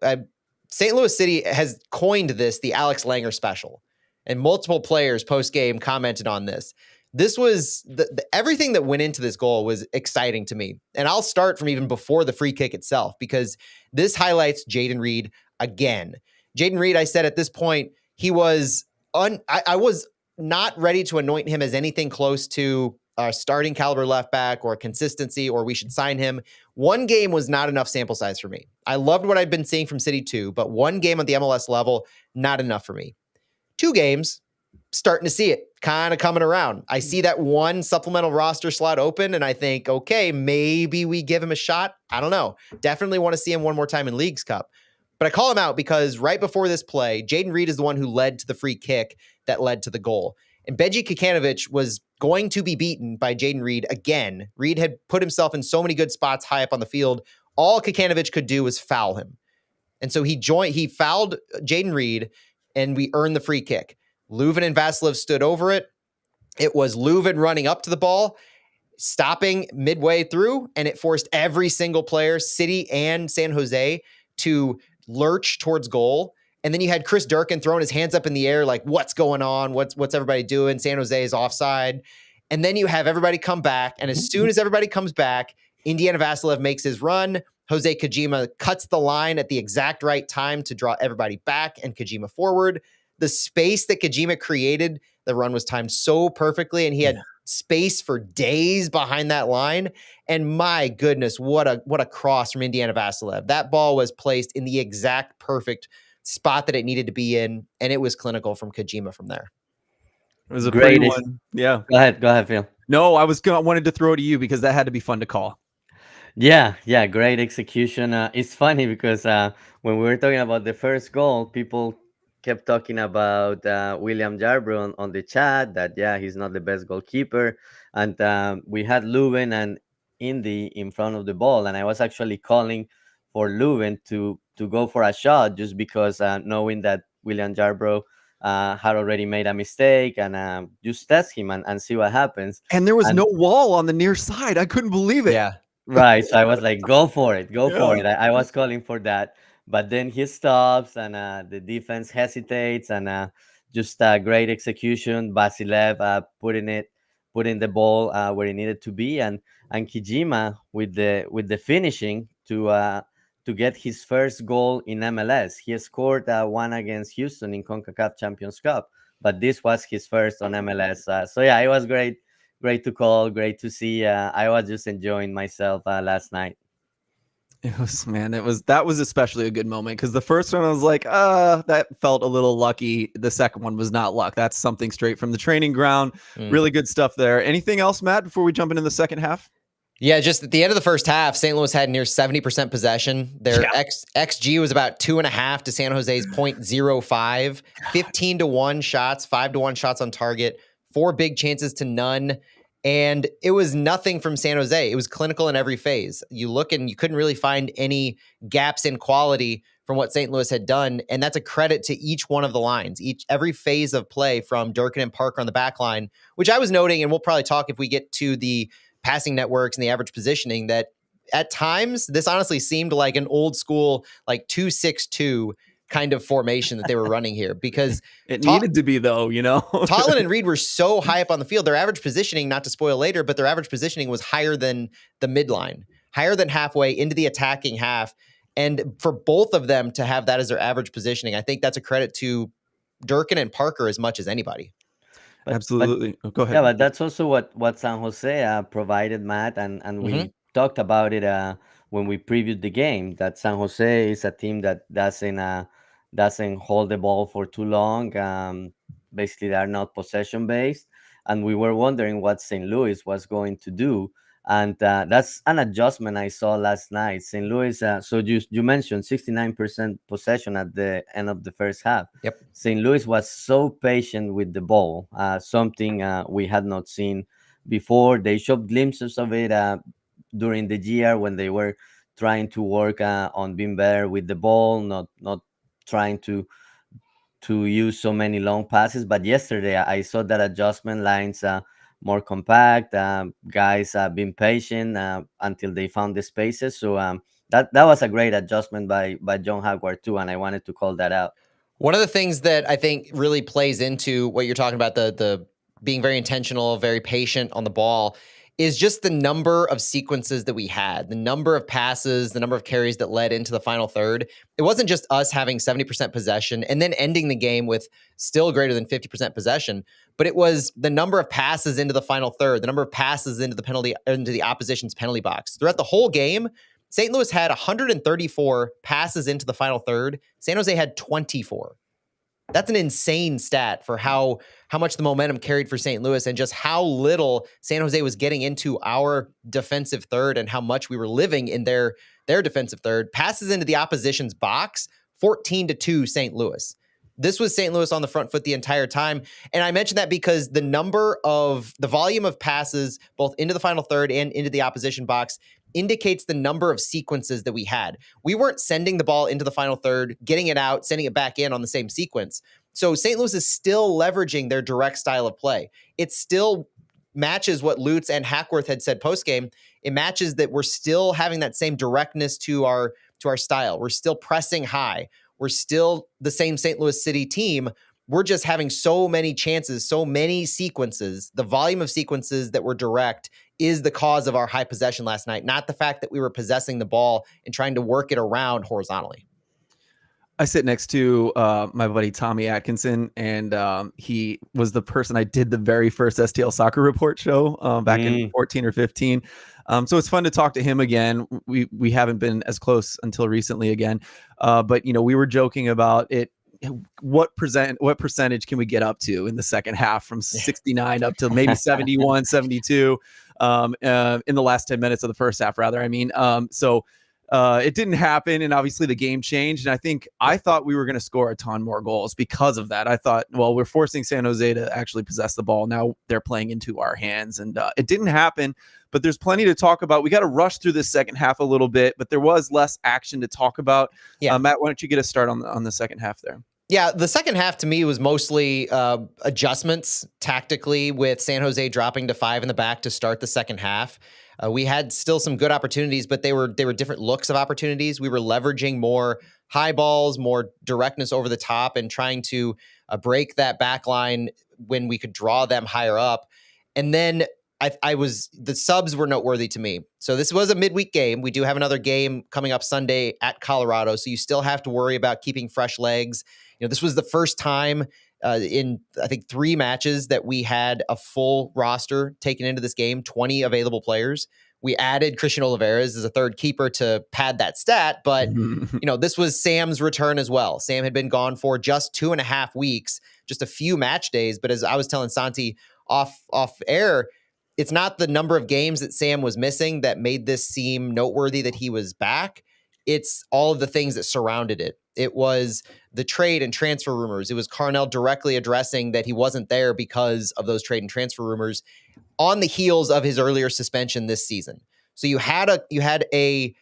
St. Louis City has coined this the Alex Langer special, and multiple players post game commented on this. This was everything that went into this goal was exciting to me. And I'll start from even before the free kick itself, because this highlights Jayden Reed again. Jayden Reed, I said at this point, he was I was not ready to anoint him as anything close to a starting caliber left back or consistency, or we should sign him. One game was not enough sample size for me. I loved what I'd been seeing from City 2, but one game on the MLS level, not enough for me. 2 games, starting to see it kind of coming around. I see that one supplemental roster slot open, and I think, okay, maybe we give him a shot. I don't know. Definitely want to see him one more time in Leagues Cup. But I call him out because right before this play, Jayden Reed is the one who led to the free kick that led to the goal. And Benji Kikanovic was going to be beaten by Jayden Reed again. Reed had put himself in so many good spots high up on the field. All Kikanovic could do was foul him. And so he fouled Jayden Reed, and we earned the free kick. Leuven and Vasilev stood over it. It was Leuven running up to the ball, stopping midway through, and it forced every single player, City and San Jose, to lurch towards goal. And then you had Chris Durkin throwing his hands up in the air like, what's going on? What's everybody doing? San Jose is offside. And then you have everybody come back. And as soon as everybody comes back, Indiana Vasilev makes his run. Jose Kojima cuts the line at the exact right time to draw everybody back and Kojima forward. The space that Kojima created, the run was timed so perfectly, and he had space for days behind that line. And my goodness, what a cross from Indiana Vasilev. That ball was placed in the exact perfect spot that it needed to be in, and it was clinical from Kojima from there. It was a Great. pretty one. Yeah. Go ahead, Phil. No, I wanted to throw it to you because that had to be fun to call. Yeah, great execution. It's funny because when we were talking about the first goal, people kept talking about William Jarbrough on the chat that, yeah, he's not the best goalkeeper. And we had Leuven and Indy in front of the ball. And I was actually calling for Leuven to go for a shot just because knowing that William Jarbrough had already made a mistake and just test him and see what happens. And there was no wall on the near side. I couldn't believe it. Yeah. Right. So I was like, go for it. For it. I was calling for that. But then he stops and the defense hesitates and just great execution. Basilev putting the ball where it needed to be, and Kijima with the finishing to get his first goal in MLS. He scored one against Houston in CONCACAF Champions Cup, but this was his first on MLS. So yeah, it was great. Great to call, great to see. I was just enjoying myself last night. That was especially a good moment because the first one I was like, that felt a little lucky. The second one was not luck. That's something straight from the training ground. Really good stuff there. Anything else, Matt, before we jump into the second half? Yeah, just at the end of the first half, St. Louis had near 70% possession. Their XG was about 2.5 to San Jose's 0.05, 15-1 shots, 5-1 shots on target, 4 big chances to none. And it was nothing from San Jose. It was clinical in every phase. You look and you couldn't really find any gaps in quality from what St. Louis had done. And that's a credit to each one of the lines, every phase of play from Durkin and Parker on the back line, which I was noting, and we'll probably talk if we get to the passing networks and the average positioning, that at times this honestly seemed like an old school, like 2-6-2 kind of formation that they were running here, because it needed to be, though, Totland and Reed were so high up on the field. Their average positioning, not to spoil later, but their average positioning was higher than the midline, higher than halfway into the attacking half. And for both of them to have that as their average positioning, I think that's a credit to Durkin and Parker as much as anybody. Absolutely. Go ahead. Yeah, but that's also what San Jose provided, Matt, and we talked about it when we previewed the game, that San Jose is a team that doesn't hold the ball for too long. Basically, they are not possession based, and we were wondering what St. Louis was going to do, and that's an adjustment I saw last night. St. Louis, so you mentioned 69% possession at the end of the first half. Yep. St. Louis was so patient with the ball, something we had not seen before. They showed glimpses of it during the year when they were trying to work on being better with the ball, not trying to use so many long passes. But yesterday I saw that adjustment, lines more compact, guys being patient until they found the spaces. So that was a great adjustment by John Howard too, and I wanted to call that out. One of the things that I think really plays into what you're talking about, the being very intentional, very patient on the ball, is just the number of sequences that we had, the number of passes, the number of carries that led into the final third. It wasn't just us having 70% possession and then ending the game with still greater than 50% possession, but it was the number of passes into the final third, the number of passes into the opposition's penalty box. Throughout the whole game, St. Louis had 134 passes into the final third. San Jose had 24. That's an insane stat for how much the momentum carried for St. Louis and just how little San Jose was getting into our defensive third and how much we were living in their defensive third. Passes into the opposition's box, 14-2 St. Louis. This was St. Louis on the front foot the entire time. And I mentioned that because the volume of passes, both into the final third and into the opposition box, indicates the number of sequences that we had. We weren't sending the ball into the final third, getting it out, sending it back in on the same sequence. So St. Louis is still leveraging their direct style of play. It still matches what Lutz and Hackworth had said postgame. It matches that we're still having that same directness to our style. We're still pressing high. We're still the same St. Louis City team. We're just having so many chances, so many sequences. The volume of sequences that were direct is the cause of our high possession last night, not the fact that we were possessing the ball and trying to work it around horizontally. I sit next to my buddy Tommy Atkinson, and he was the person I did the very first STL Soccer Report show back in 14 or 15. So it's fun to talk to him again. We haven't been as close until recently again, but we were joking about it. What percentage can we get up to in the second half from 69 up to maybe 71, 72 in the last 10 minutes of the first half, rather. I mean, it didn't happen, and obviously the game changed. And I thought we were going to score a ton more goals because of that. I thought, well, we're forcing San Jose to actually possess the ball. Now they're playing into our hands, and it didn't happen. But there's plenty to talk about. We got to rush through this second half a little bit, but there was less action to talk about. Yeah. Matt, why don't you get us started on the second half there? Yeah, the second half to me was mostly adjustments tactically, with San Jose dropping to 5 in the back to start the second half. We had still some good opportunities, but they were different looks of opportunities. We were leveraging more high balls, more directness over the top, and trying to break that back line when we could draw them higher up. And then the subs were noteworthy to me. So this was a midweek game. We do have another game coming up Sunday at Colorado, so you still have to worry about keeping fresh legs. This was the first time in, I think, 3 matches that we had a full roster taken into this game, 20 available players. We added Christian Olivares as a third keeper to pad that stat, but this was Sam's return as well. Sam had been gone for just 2.5 weeks, just a few match days. But as I was telling Santi off air, it's not the number of games that Sam was missing that made this seem noteworthy that he was back. It's all of the things that surrounded it. It was the trade and transfer rumors. It was Carnell directly addressing that he wasn't there because of those trade and transfer rumors on the heels of his earlier suspension this season. So you had a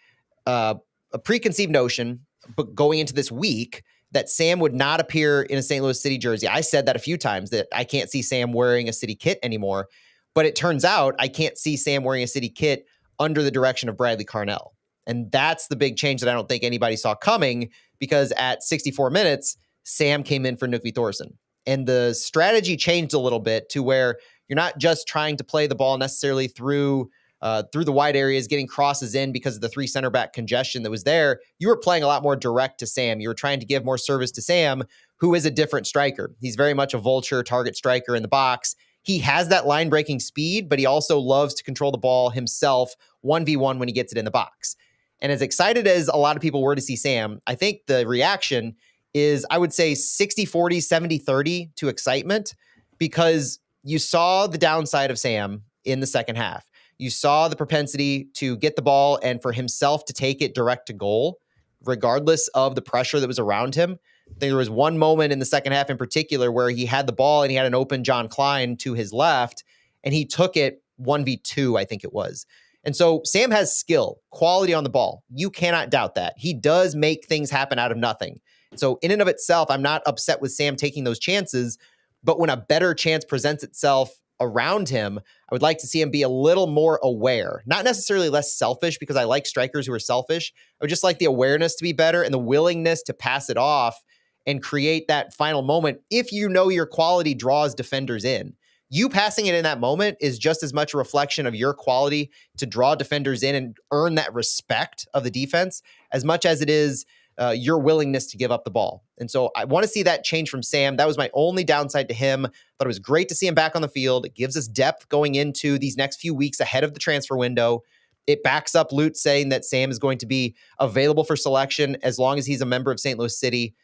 preconceived notion, but going into this week, that Sam would not appear in a St. Louis City jersey. I said that a few times, that I can't see Sam wearing a City kit anymore. But it turns out I can't see Sam wearing a City kit under the direction of Bradley Carnell. And that's the big change that I don't think anybody saw coming, because at 64 minutes, Sam came in for Nukvi Thorson. And the strategy changed a little bit to where you're not just trying to play the ball necessarily through the wide areas, getting crosses in because of the 3 center back congestion that was there. You were playing a lot more direct to Sam. You were trying to give more service to Sam, who is a different striker. He's very much a vulture target striker in the box. He has that line-breaking speed, but he also loves to control the ball himself 1v1 when he gets it in the box. And as excited as a lot of people were to see Sam, I think the reaction is, I would say, 60-40, 70-30 to excitement, because you saw the downside of Sam in the second half. You saw the propensity to get the ball and for himself to take it direct to goal, regardless of the pressure that was around him. There was one moment in the second half in particular where he had the ball and he had an open John Klein to his left, and he took it 1v2, I think it was. And so Sam has skill, quality on the ball. You cannot doubt that. He does make things happen out of nothing. So in and of itself, I'm not upset with Sam taking those chances, but when a better chance presents itself around him, I would like to see him be a little more aware, not necessarily less selfish, because I like strikers who are selfish. I would just like the awareness to be better and the willingness to pass it off and create that final moment. If you know your quality draws defenders in, you passing it in that moment is just as much a reflection of your quality to draw defenders in and earn that respect of the defense as much as it is your willingness to give up the ball. And so I want to see that change from Sam. That was my only downside to him, but it was great to see him back on the field. It gives us depth going into these next few weeks ahead of the transfer window. It backs up Lute saying that Sam is going to be available for selection as long as he's a member of St. Louis City.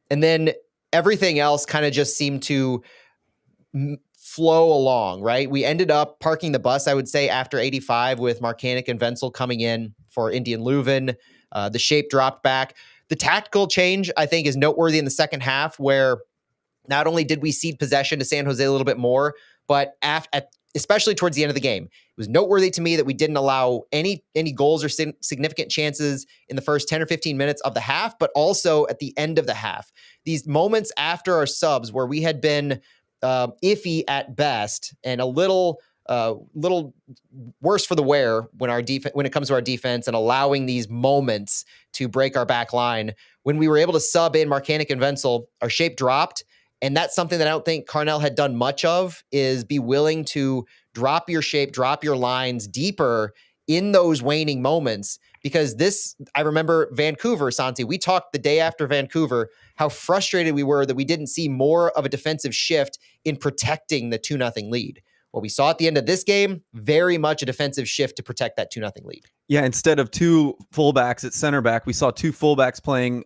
And then everything else kind of just seemed to flow along, right? We ended up parking the bus, I would say, after 85 with Markanek and Wenzel coming in for Indian Leuven. The shape dropped back. The tactical change, I think, is noteworthy in the second half, where not only did we cede possession to San Jose a little bit more, but especially towards the end of the game, it was noteworthy to me that we didn't allow any goals or significant chances in the first 10 or 15 minutes of the half, but also at the end of the half. These moments after our subs where we had been iffy at best and a little worse for the wear when it comes to our defense, and allowing these moments to break our back line. When we were able to sub in Markanek and Wenzel, our shape dropped. And that's something that I don't think Carnell had done much of, is be willing to drop your shape, drop your lines deeper in those waning moments. Because I remember Vancouver, Santi, we talked the day after Vancouver, how frustrated we were that we didn't see more of a defensive shift in protecting the 2-0 lead. What we saw at the end of this game, very much a defensive shift to protect that 2-0 lead. Yeah, instead of two fullbacks at center back, we saw two fullbacks playing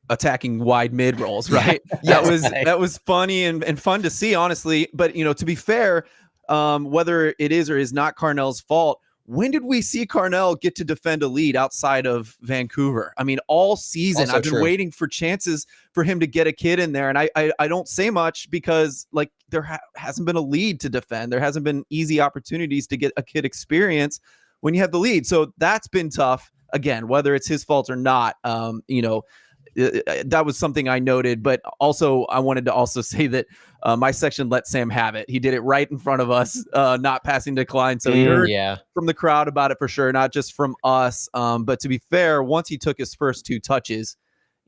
attacking wide mid rolls, right? That was funny and fun to see, honestly. But to be fair, whether it is or is not Carnell's fault, when did we see Carnell get to defend a lead outside of Vancouver? I mean, all season Also I've been true. waiting for chances for him to get a kid in there, and I don't say much because there hasn't been a lead to defend. There hasn't been easy opportunities to get a kid experience when you have the lead. So that's been tough. Again, whether it's his fault or not, that was something I noted. But also, I wanted to also say that my section let Sam have it. He did it right in front of us, not passing decline. So he heard from the crowd about it for sure, not just from us. But to be fair, once he took his first two touches,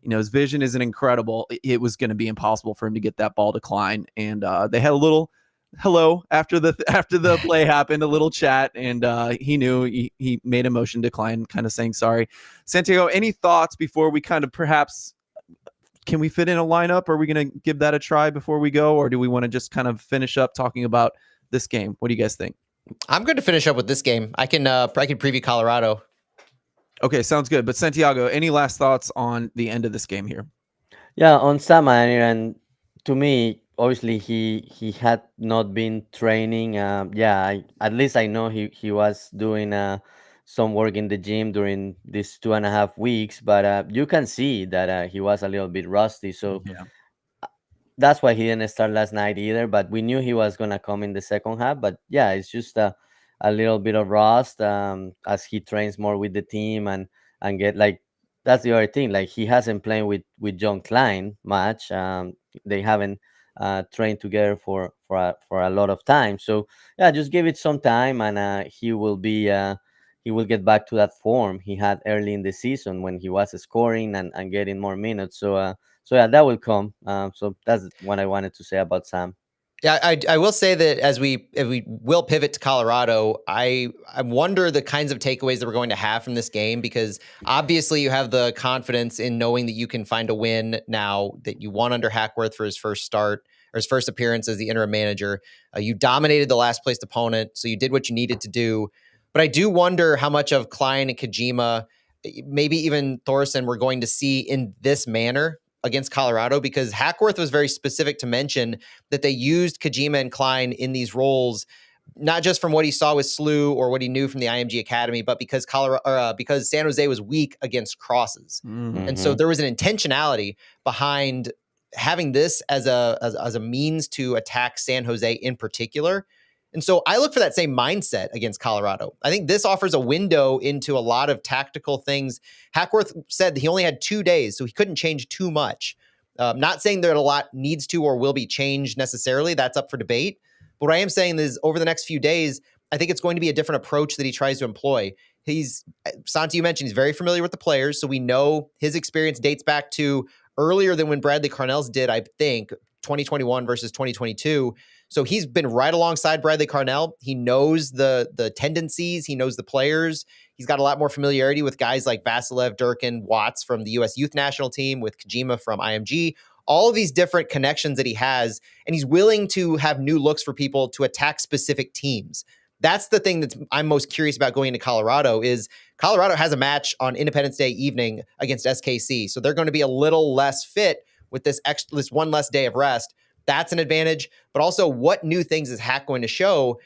his vision isn't incredible. It was going to be impossible for him to get that ball decline. And they had a little hello after the play happened, a little chat, and he knew. He made a motion decline, kind of saying sorry. Santiago, any thoughts before we kind of perhaps, can we fit in a lineup? Are we going to give that a try before we go, or do we want to just kind of finish up talking about this game? What do you guys think? I'm going to finish up with this game. I can preview Colorado. Okay, sounds good. But Santiago, any last thoughts on the end of this game here? Yeah, on Saman, and to me, obviously he had not been training. At least I know he was doing some work in the gym during these 2.5 weeks, but you can see that he was a little bit rusty. So that's why he didn't start last night either. But we knew he was gonna come in the second half. But yeah, it's just a little bit of rust as he trains more with the team and get like. That's the other thing. Like, he hasn't played with John Klein much. They haven't trained together for a lot of time. So yeah, just give it some time, and he will get back to that form he had early in the season when he was scoring and getting more minutes. So yeah, that will come. So that's what I wanted to say about Sam. Yeah, I will say that as we will pivot to Colorado, I wonder the kinds of takeaways that we're going to have from this game, because obviously you have the confidence in knowing that you can find a win now that you won under Hackworth for his first start, or his first appearance as the interim manager. You dominated the last placed opponent, so you did what you needed to do. But I do wonder how much of Klein and Kojima, maybe even Thorson, we're going to see in this manner against Colorado, because Hackworth was very specific to mention that they used Kojima and Klein in these roles, not just from what he saw with SLU or what he knew from the IMG Academy, but because because San Jose was weak against crosses. And so there was an intentionality behind having this as a means to attack San Jose in particular. And so I look for that same mindset against Colorado. I think this offers a window into a lot of tactical things. Hackworth said that he only had 2 days, so he couldn't change too much. Not saying that a lot needs to or will be changed necessarily. That's up for debate. But what I am saying is over the next few days, I think it's going to be a different approach that he tries to employ. Santi, you mentioned he's very familiar with the players, so we know his experience dates back to earlier than when Bradley Carnell's did, I think, 2021 versus 2022. So he's been right alongside Bradley Carnell. He knows the tendencies. He knows the players. He's got a lot more familiarity with guys like Vasilev, Durkin, Watts from the U.S. Youth National Team, with Kojima from IMG. All of these different connections that he has, and he's willing to have new looks for people to attack specific teams. That's the thing that I'm most curious about going into Colorado is Colorado has a match on Independence Day evening against SKC. So they're going to be a little less fit with this one less day of rest. That's an advantage. But also, what new things is Hack going to show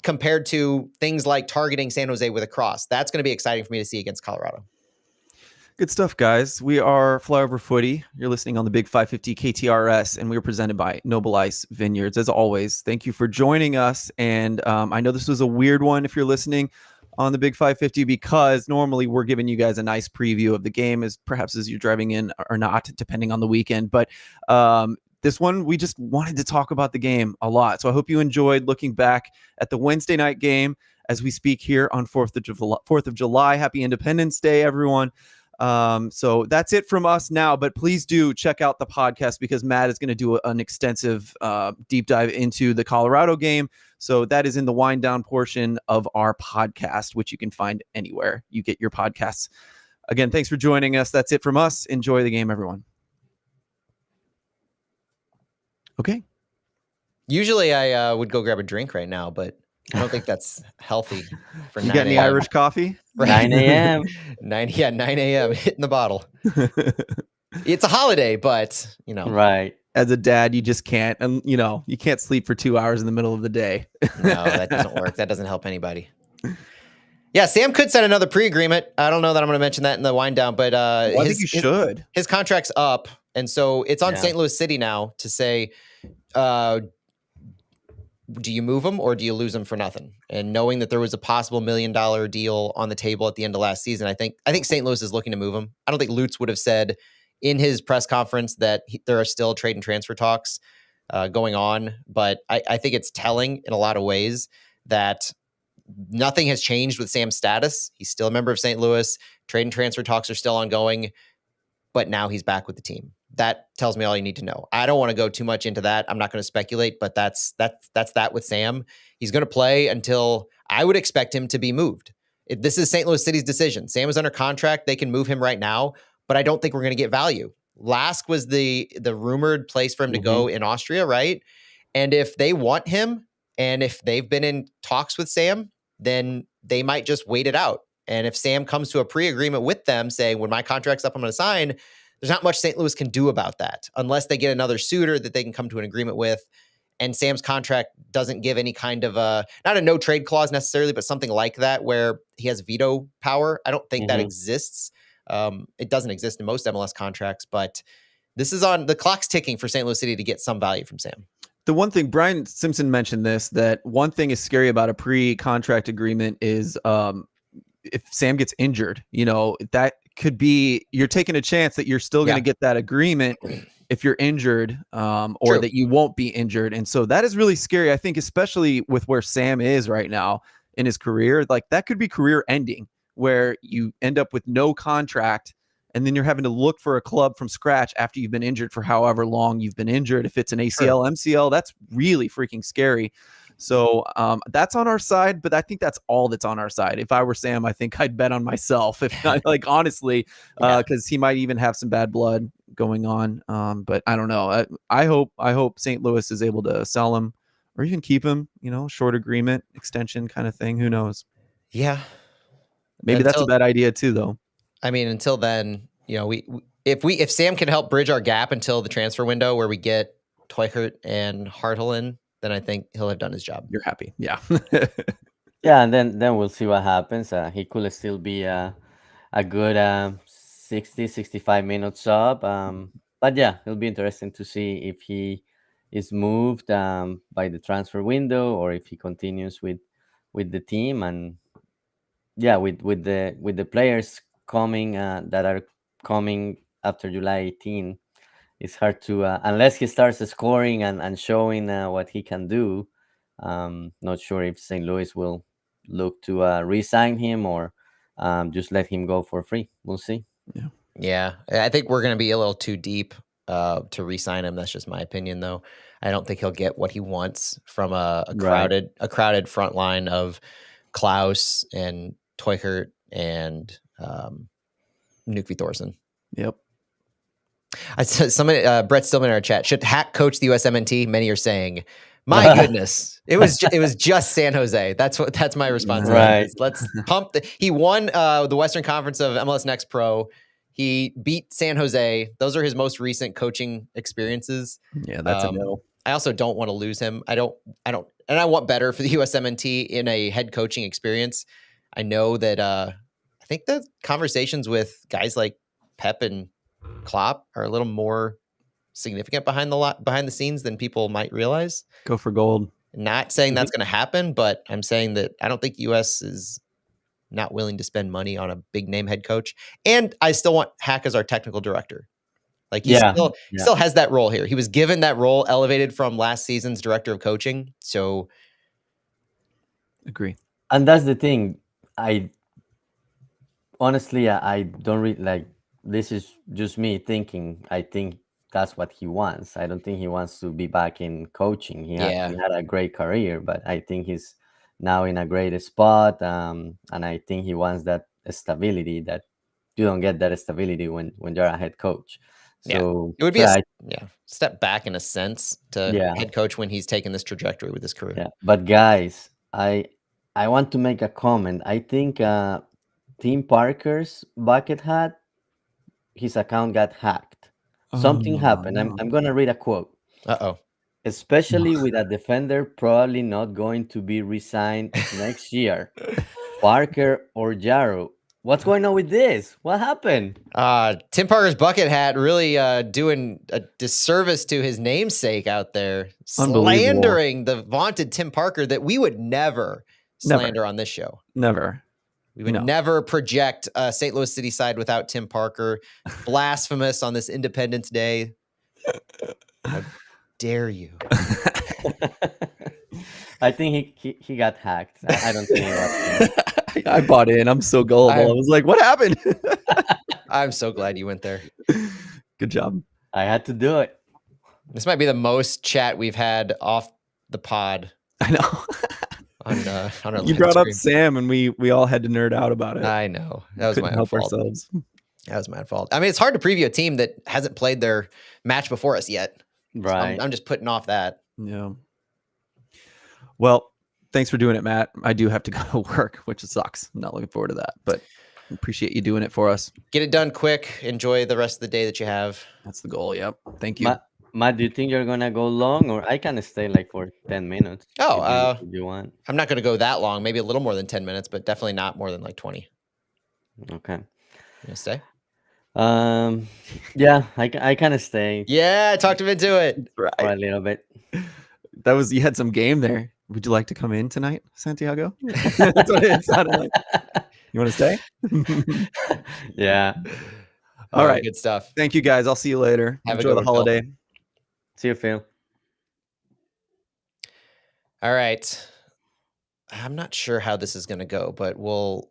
compared to things like targeting San Jose with a cross? That's going to be exciting for me to see against Colorado. Good stuff, guys. We are Flyover Footy. You're listening on the Big 550 KTRS, and we are presented by Noble Ice Vineyards. As always, thank you for joining us. And I know this was a weird one if you're listening on the Big 550, because normally we're giving you guys a nice preview of the game, as perhaps as you're driving in or not, depending on the weekend. But this one, we just wanted to talk about the game a lot. So I hope you enjoyed looking back at the Wednesday night game as we speak here on 4th of July. Happy Independence Day, everyone. So that's it from us now, but please do check out the podcast, because Matt is going to do an extensive deep dive into the Colorado game. So that is in the wind down portion of our podcast, which you can find anywhere you get your podcasts. Again, thanks for joining us. That's it from us. Enjoy the game, everyone. Okay. Usually I would go grab a drink right now, but I don't think that's healthy for 9 You got any a.m. Irish coffee? Right. 9 a.m. 9 a.m. hitting the bottle. It's a holiday, but Right. As a dad, you just can't, and you can't sleep for 2 hours in the middle of the day. No, that doesn't work. That doesn't help anybody. Yeah, Sam could sign another pre-agreement. I don't know that I'm going to mention that in the wind down, but I think you should. His contract's up, and so it's on Yeah. St. Louis City now to say, do you move him or do you lose him for nothing? And knowing that there was a possible $1 million deal on the table at the end of last season, I think St. Louis is looking to move him. I don't think Lutz would have said in his press conference that there are still trade and transfer talks going on, but I think it's telling in a lot of ways that nothing has changed with Sam's status. He's still a member of St. Louis. Trade and transfer talks are still ongoing, but now he's back with the team. That tells me all you need to know. I don't want to go too much into that. I'm not going to speculate, but that's that with Sam. He's going to play until I would expect him to be moved. This is St. Louis City's decision. Sam is under contract. They can move him right now, but I don't think we're going to get value. Lask was the rumored place for him to go in Austria, right? And if they want him, and if they've been in talks with Sam, then they might just wait it out. And if Sam comes to a pre-agreement with them saying, when my contract's up, I'm going to sign, there's not much St. Louis can do about that unless they get another suitor that they can come to an agreement with. And Sam's contract doesn't give any kind of not a no trade clause necessarily, but something like that where he has veto power. I don't think that exists. It doesn't exist in most MLS contracts, but this is on the clock's ticking for St. Louis City to get some value from Sam. The one thing, Brian Simpson mentioned this, that one thing is scary about a pre-contract agreement is if Sam gets injured, that could be, you're taking a chance that you're still going to get that agreement if you're injured, or that you won't be injured. And so that is really scary. I think, especially with where Sam is right now in his career, like that could be career ending, where you end up with no contract and then you're having to look for a club from scratch after you've been injured for however long you've been injured. If it's an ACL, MCL, that's really freaking scary. So that's on our side, but I think that's all that's on our side. If I were Sam, I think I'd bet on myself, if not, like, honestly, because he might even have some bad blood going on. But I don't know. I hope St. Louis is able to sell him or even keep him, short agreement, extension kind of thing. Who knows? Yeah. Maybe that's a bad idea too, though. I mean, until then, if Sam can help bridge our gap until the transfer window where we get Teuchert and Hartl in, then I think he'll have done his job. You're happy. Yeah. Yeah, and then we'll see what happens. He could still be a good 60, 65 minute sub. But yeah, it'll be interesting to see if he is moved by the transfer window or if he continues with the team. And yeah, with the players coming that are coming after July 18, it's hard to unless he starts scoring and showing what he can do. Not sure if St. Louis will look to re-sign him or just let him go for free. We'll see. Yeah, I think we're going to be a little too deep to re-sign him. That's just my opinion, though. I don't think he'll get what he wants from a Right. crowded front line of Klaus and Teukert and Nuke Thorson. Yep. I said somebody, Brett Stillman in our chat, should Hack coach the USMNT? Many are saying, my goodness, it was just San Jose. That's my response to that. Right. Is let's pump he won the Western Conference of MLS Next Pro. He beat San Jose. Those are his most recent coaching experiences. Yeah, that's a no. I also don't want to lose him. I don't, and I want better for the USMNT in a head coaching experience. I know that I think the conversations with guys like Pep and Klopp are a little more significant behind the scenes than people might realize. Go for gold. Not saying that's going to happen, but I'm saying that I don't think US is not willing to spend money on a big name head coach. And I still want Hack as our technical director. Like he still has that role here. He was given that role, elevated from last season's director of coaching. So agree. And that's the thing. I honestly don't really like, this is just me thinking. I think that's what he wants. I don't think he wants to be back in coaching. He had a great career, but I think he's now in a great spot. And I think he wants that stability that you don't get that stability when you're a head coach. So it would be a step back in a sense to head coach when he's taken this trajectory with his career. Yeah, but guys, I want to make a comment. I think Tim Parker's bucket hat, his account got hacked. Something happened. No. I'm gonna read a quote. Especially with a defender probably not going to be re-signed next year, Parker or Jarrow. What's going on with this? What happened? Tim Parker's bucket hat really doing a disservice to his namesake out there, slandering the vaunted Tim Parker that we would never slander on this show. Never. We would never project St. Louis City side without Tim Parker. Blasphemous on this Independence Day. How dare you? I think he got hacked. I don't think he was. I bought in. I'm so gullible. I was like, what happened? I'm so glad you went there. Good job. I had to do it. This might be the most chat we've had off the pod. I know. on our you brought up Sam, and we all had to nerd out about it. I know. That was my fault. Ourselves. That was my fault. I mean, it's hard to preview a team that hasn't played their match before us yet. Right. So I'm just putting off that. Yeah. Well, thanks for doing it, Matt. I do have to go to work, which sucks. I'm not looking forward to that, but appreciate you doing it for us. Get it done quick. Enjoy the rest of the day that you have. That's the goal. Yep. Thank you. Matt, do you think you're gonna go long, or I can stay like for 10 minutes? Oh, if you want. I'm not going to go that long. Maybe a little more than 10 minutes, but definitely not more than like 20. Okay. You gonna stay? Yeah, I kind of stay. Yeah, I talked him into it. Right. For a little bit. You had some game there. Would you like to come in tonight, Santiago? That's what it sounded like. You want to stay? Yeah. All right. Good stuff. Thank you, guys. I'll see you later. Enjoy the holiday. Phil. See you, Phil. All right. I'm not sure how this is going to go, but we'll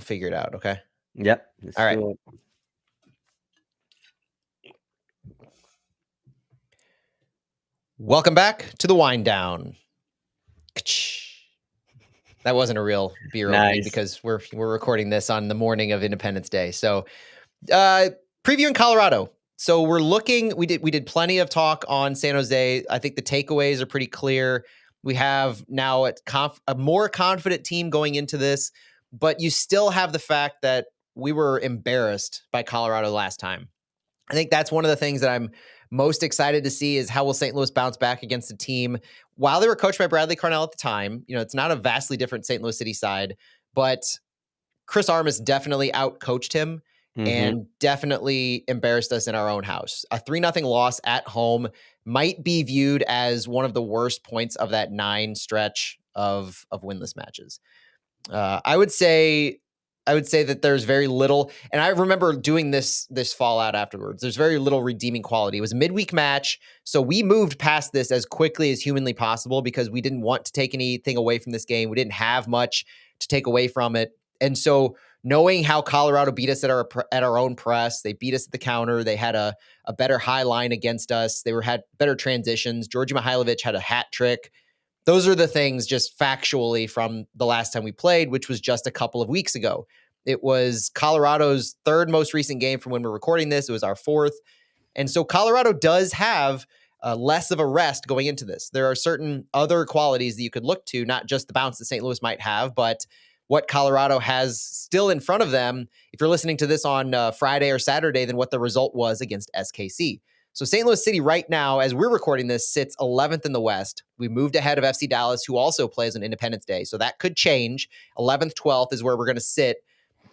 figure it out. Okay. Yep. All right. Welcome back to the wind down. That wasn't a real beer opening because we're recording this on the morning of Independence Day. So, previewing Colorado. So we're looking. We did plenty of talk on San Jose. I think the takeaways are pretty clear. We have now a more confident team going into this, but you still have the fact that we were embarrassed by Colorado last time. I think that's one of the things that I'm most excited to see is how will St. Louis bounce back against a team. While they were coached by Bradley Carnell at the time, it's not a vastly different St. Louis City side, but Chris Armas definitely out-coached him and definitely embarrassed us in our own house. A 3-0 loss at home might be viewed as one of the worst points of that 9 stretch of winless matches. I would say I would say that there's very little, and I remember doing this fallout afterwards. There's very little redeeming quality. It was a midweek match, so we moved past this as quickly as humanly possible because we didn't want to take anything away from this game. We didn't have much to take away from it, and so knowing how Colorado beat us at our own press, they beat us at the counter. They had a better high line against us. Had better transitions. Georgi Mihailovic had a hat trick. Those are the things just factually from the last time we played, which was just a couple of weeks ago. It was Colorado's third most recent game from when we're recording this. It was our fourth. And so Colorado does have less of a rest going into this. There are certain other qualities that you could look to, not just the bounce that St. Louis might have, but what Colorado has still in front of them. If you're listening to this on Friday or Saturday, then what the result was against SKC. So St. Louis City right now, as we're recording this, sits 11th in the West. We moved ahead of FC Dallas, who also plays on Independence Day. So that could change. 11th, 12th is where we're going to sit.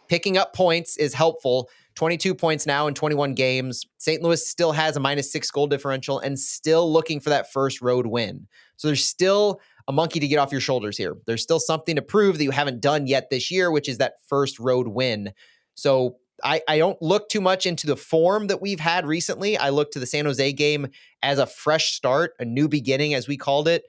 Picking up points is helpful. 22 points now in 21 games. St. Louis still has a -6 goal differential and still looking for that first road win. So there's still a monkey to get off your shoulders here. There's still something to prove that you haven't done yet this year, which is that first road win. So I don't look too much into the form that we've had recently. I look to the San Jose game as a fresh start, a new beginning, as we called it,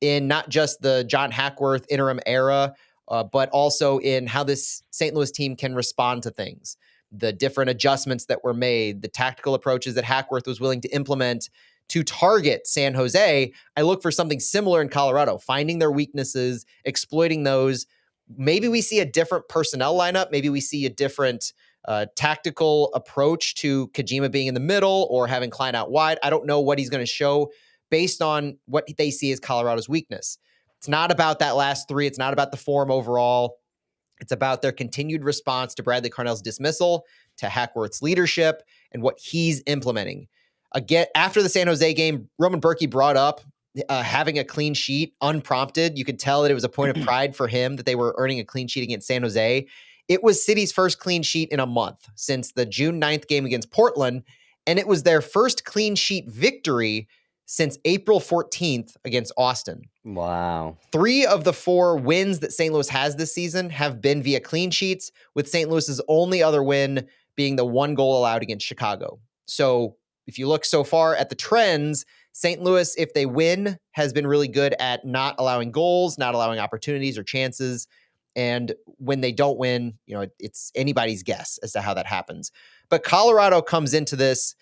in not just the John Hackworth interim era, but also in how this St. Louis team can respond to things, the different adjustments that were made, the tactical approaches that Hackworth was willing to implement to target San Jose. I look for something similar in Colorado, finding their weaknesses, exploiting those. Maybe we see a different personnel lineup. Maybe we see a different tactical approach to Kojima being in the middle or having Klein out wide. I don't know what he's going to show based on what they see as Colorado's weakness. It's not about that last three. It's not about the form overall. It's about their continued response to Bradley Carnell's dismissal, to Hackworth's leadership, and what he's implementing. Again, after the San Jose game, Roman Berkey brought up having a clean sheet unprompted. You could tell that it was a point of pride for him that they were earning a clean sheet against San Jose. It was City's first clean sheet in a month since the June 9th game against Portland, and it was their first clean sheet victory since April 14th against Austin. Wow. 3 of the 4 wins that St. Louis has this season have been via clean sheets, with St. Louis's only other win being the 1 goal allowed against Chicago. So if you look so far at the trends, St. Louis, if they win, has been really good at not allowing goals, not allowing opportunities or chances. And when they don't win, it's anybody's guess as to how that happens. But Colorado comes into this,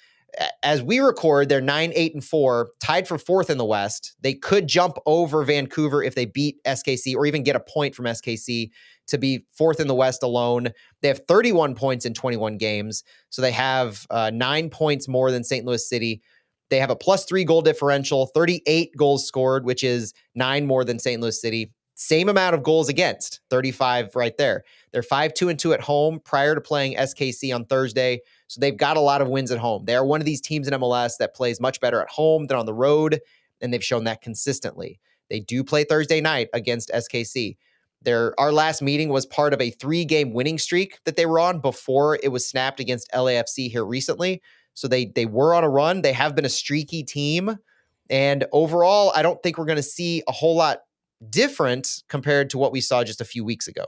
as we record, they're 9-8-4, tied for 4th in the West. They could jump over Vancouver if they beat SKC or even get a point from SKC to be 4th in the West alone. They have 31 points in 21 games. So they have 9 points more than St. Louis City. They have a +3 goal differential, 38 goals scored, which is 9 more than St. Louis City. Same amount of goals against, 35 right there. They're 5-2-2 at home prior to playing SKC on Thursday. So they've got a lot of wins at home. They are one of these teams in MLS that plays much better at home than on the road, and they've shown that consistently. They do play Thursday night against SKC. Our last meeting was part of a 3-game winning streak that they were on before it was snapped against LAFC here recently. So they were on a run. They have been a streaky team. And overall, I don't think we're going to see a whole lot different compared to what we saw just a few weeks ago.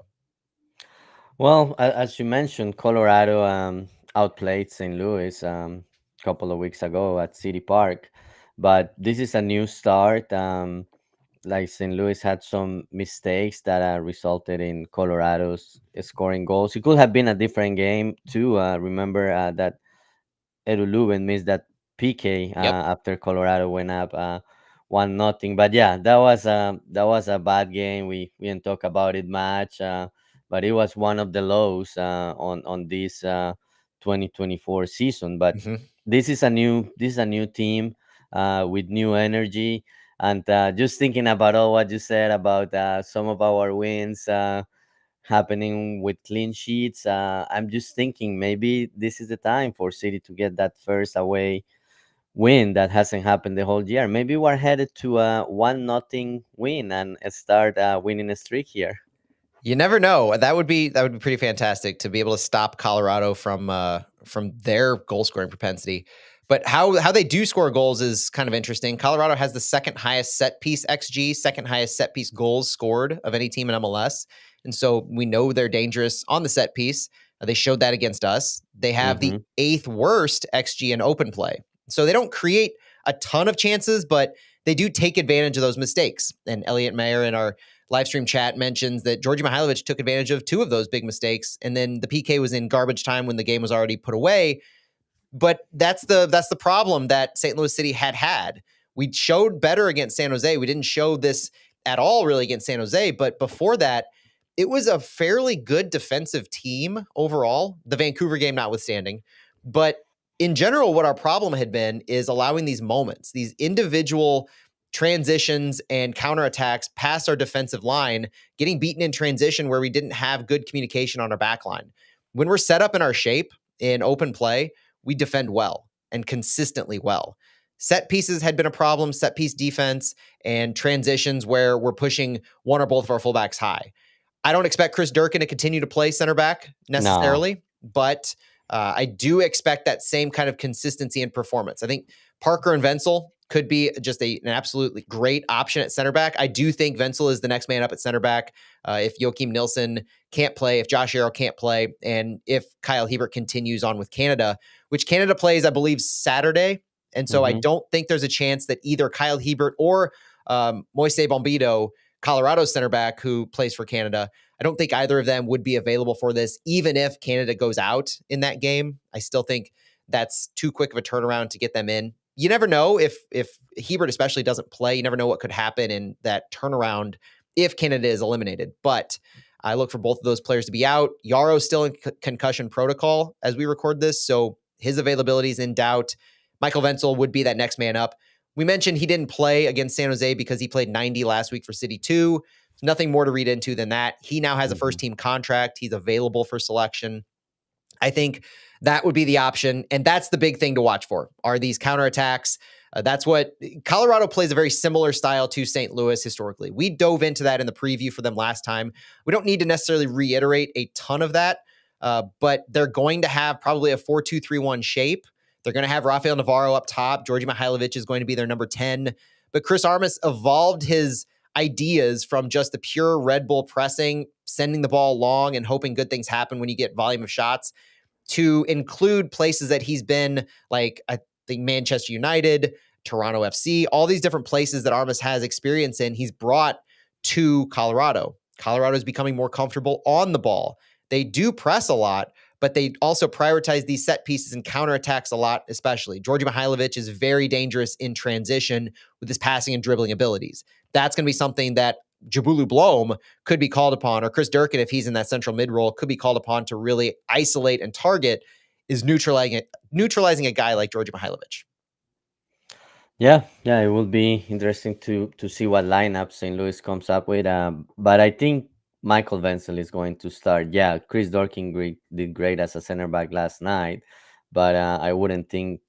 Well, as you mentioned, Colorado outplayed St. Louis a couple of weeks ago at City Park, but this is a new start. Like St. Louis had some mistakes that resulted in Colorado's scoring goals. It could have been a different game too. Remember that Edu Lubin missed that PK Yep. after Colorado went up 1-0. But yeah, that was a bad game. We didn't talk about it much, but it was one of the lows on this 2024 season. But this is a new team with new energy. And just thinking about all what you said about some of our wins happening with clean sheets, I'm just thinking maybe this is the time for City to get that first away win that hasn't happened the whole year. Maybe we're headed to a 1-0 win and start winning a streak here. You never know. That would be pretty fantastic to be able to stop Colorado from their goal scoring propensity. But how they do score goals is kind of interesting. Colorado has the second highest set piece XG, second highest set piece goals scored of any team in MLS. And so we know they're dangerous on the set piece. They showed that against us. They have the Mhm. 8th worst XG in open play. So they don't create a ton of chances, but they do take advantage of those mistakes. And Elliot Mayer in our live stream chat mentions that Georgi Mihailovic took advantage of 2 of those big mistakes, and then the PK was in garbage time when the game was already put away. But that's the problem that St. Louis City had. We showed better against San Jose. We didn't show this at all really against San Jose, but before that, it was a fairly good defensive team overall, the Vancouver game notwithstanding. But in general, what our problem had been is allowing these moments, these individual transitions and counterattacks past our defensive line, getting beaten in transition where we didn't have good communication on our back line. When we're set up in our shape in open play, we defend well and consistently well. Set pieces had been a problem, set piece defense, and transitions where we're pushing one or both of our fullbacks high. I don't expect Chris Durkin to continue to play center back No. necessarily, but I do expect that same kind of consistency in performance. I think Parker and Wenzel could be just an absolutely great option at center back. I do think Wenzel is the next man up at center back. If Joachim Nilsson can't play, if Josh Arrow can't play, and if Kyle Hebert continues on with Canada, which Canada plays, I believe, Saturday. And so I Mhm. don't think there's a chance that either Kyle Hebert or Moise Bombido, Colorado's center back who plays for Canada, I don't think either of them would be available for this, even if Canada goes out in that game. I still think that's too quick of a turnaround to get them in. You never know if Hebert especially doesn't play. You never know what could happen in that turnaround if Canada is eliminated. But I look for both of those players to be out. Yaro's still in concussion protocol as we record this, so his availability is in doubt. Michael Wenzel would be that next man up. We mentioned he didn't play against San Jose because he played 90 last week for City 2. Nothing more to read into than that. He now has a first Mhm. team contract. He's available for selection. I think that would be the option. And that's the big thing to watch for are these counterattacks. That's what Colorado plays a very similar style to St. Louis historically. We dove into that in the preview for them last time. We don't need to necessarily reiterate a ton of that, but they're going to have probably a 4-2-3-1 shape. They're going to have Rafael Navarro up top. Georgi Mihailovic is going to be their number 10. But Chris Armas evolved his ideas from just the pure Red Bull pressing, sending the ball long and hoping good things happen when you get volume of shots, to include places that he's been, like I think Manchester United, Toronto FC, all these different places that Armas has experience in, he's brought to Colorado. Colorado is becoming more comfortable on the ball. They do press a lot, but they also prioritize these set pieces and counterattacks a lot, especially. Georgi Mihailovic is very dangerous in transition with his passing and dribbling abilities. That's going to be something that Jabulu Blom could be called upon, or Chris Durkin, if he's in that central mid role, could be called upon to really isolate and target, is neutralizing a guy like Georgi Mihailovic. Yeah, yeah, it will be interesting to see what lineup St. Louis comes up with. But I think Michael Wenzel is going to start. Yeah, Chris Dorking did great as a center back last night, but I wouldn't think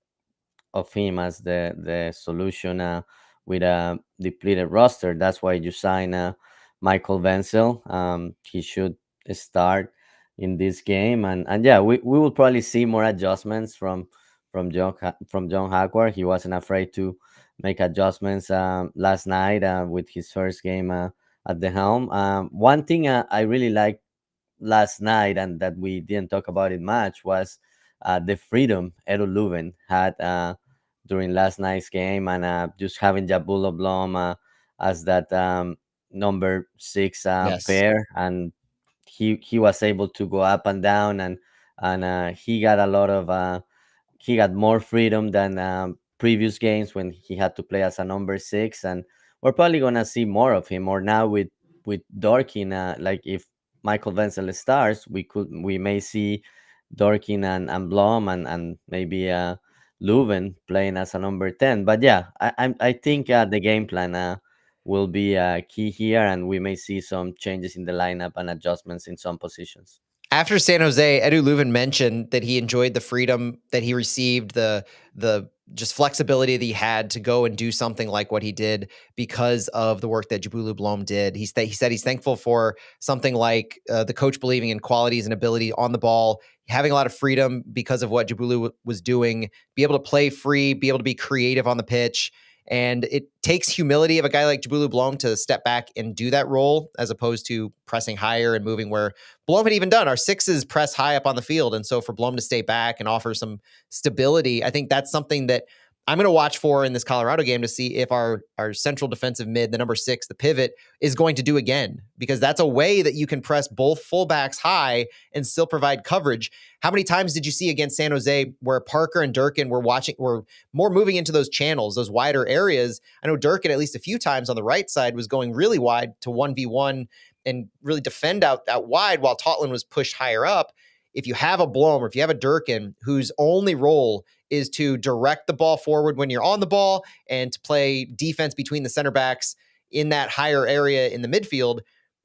of him as the solution with a depleted roster. That's why you sign Michael Wenzel. He should start in this game, and yeah, we will probably see more adjustments from John Hagward. He wasn't afraid to make adjustments last night with his first game at the helm. One thing I really liked last night and that we didn't talk about it much was the freedom Edu Leuven had during last night's game, and just having Jabulo Blom as that number 6 Yes. pair, and he was able to go up and down, and he got a lot of he got more freedom than previous games when he had to play as a number 6, and we're probably gonna see more of him. Or now with Dorkin, like if Michael Wenzel starts, we may see Dorkin and Blom and maybe Leuven playing as a number 10. But yeah, I think the game plan will be key here, and we may see some changes in the lineup and adjustments in some positions. After San Jose, Edu Leuven mentioned that he enjoyed the freedom that he received, the just flexibility that he had to go and do something like what he did because of the work that Jabulu Blom did. He said he's thankful for something like the coach believing in qualities and ability on the ball, having a lot of freedom because of what Jabulu was doing, be able to play free, be able to be creative on the pitch. And it takes humility of a guy like Jabulu Blom to step back and do that role as opposed to pressing higher and moving where Blom had even done. Our sixes press high up on the field. And so for Blom to stay back and offer some stability, I think that's something that I'm going to watch for in this Colorado game to see if our central defensive mid, the number 6, the pivot, is going to do again, because that's a way that you can press both fullbacks high and still provide coverage. How many times did you see against San Jose where Parker and Durkin were more moving into those channels, those wider areas? I know Durkin at least a few times on the right side was going really wide to 1v1 and really defend out wide while Totland was pushed higher up. If you have a Blom or if you have a Durkin whose only role is to direct the ball forward when you're on the ball and to play defense between the center backs in that higher area in the midfield,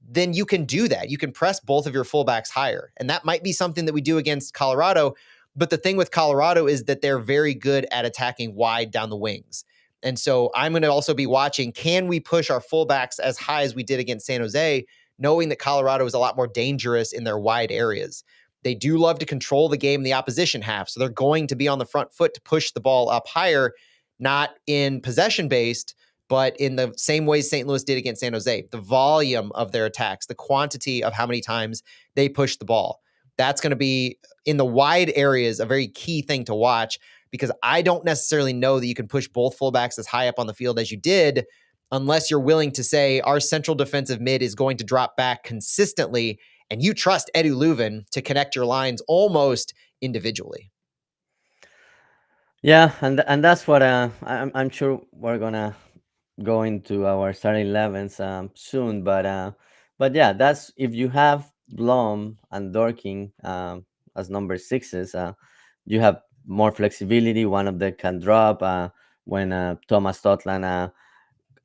then you can do that. You can press both of your fullbacks higher. And that might be something that we do against Colorado. But the thing with Colorado is that they're very good at attacking wide down the wings. And so I'm going to also be watching, can we push our fullbacks as high as we did against San Jose, knowing that Colorado is a lot more dangerous in their wide areas. They do love to control the game in the opposition half. So they're going to be on the front foot to push the ball up higher, not in possession based, but in the same ways St. Louis did against San Jose. The volume of their attacks, the quantity of how many times they push the ball. That's going to be in the wide areas a very key thing to watch, because I don't necessarily know that you can push both fullbacks as high up on the field as you did unless you're willing to say our central defensive mid is going to drop back consistently and you trust Edu Leuven to connect your lines almost individually. Yeah, and that's what I'm sure we're gonna go into our starting 11s soon, but yeah, that's if you have Blom and Dorking as number 6s, you have more flexibility. One of them can drop when Thomas Totland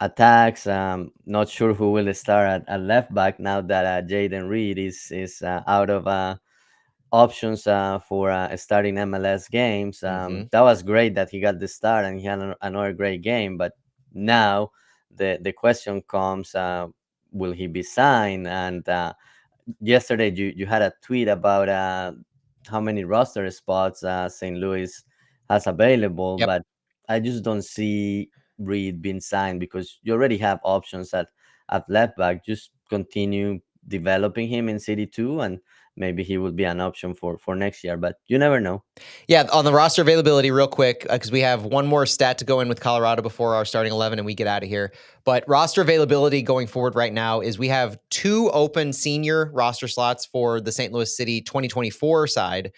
attacks. Not sure who will start at left back now that Jaden Reed is out of options for starting MLS games. That was great that he got the start and he had another great game. But now the question comes: will he be signed? And yesterday you had a tweet about how many roster spots St. Louis has available, Yep. but I just don't see Reed being signed because you already have options at left back. Just continue developing him in City 2 and maybe he will be an option for next year, but you never know. Yeah, on the roster availability, real quick, because we have one more stat to go in with Colorado before our starting 11 and we get out of here. But roster availability going forward right now is we have 2 open senior roster slots for the St. Louis City 2024 side,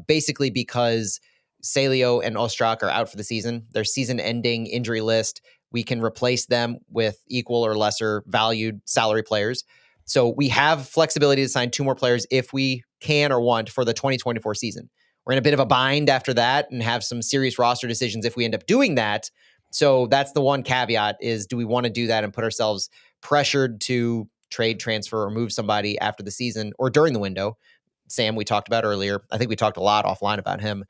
basically because Salio and Ostrak are out for the season. Their season-ending injury list, we can replace them with equal or lesser valued salary players. So we have flexibility to sign 2 more players if we can or want for the 2024 season. We're in a bit of a bind after that and have some serious roster decisions if we end up doing that. So that's the one caveat is, do we want to do that and put ourselves pressured to trade, transfer, or move somebody after the season or during the window? Sam, we talked about earlier. I think we talked a lot offline about him.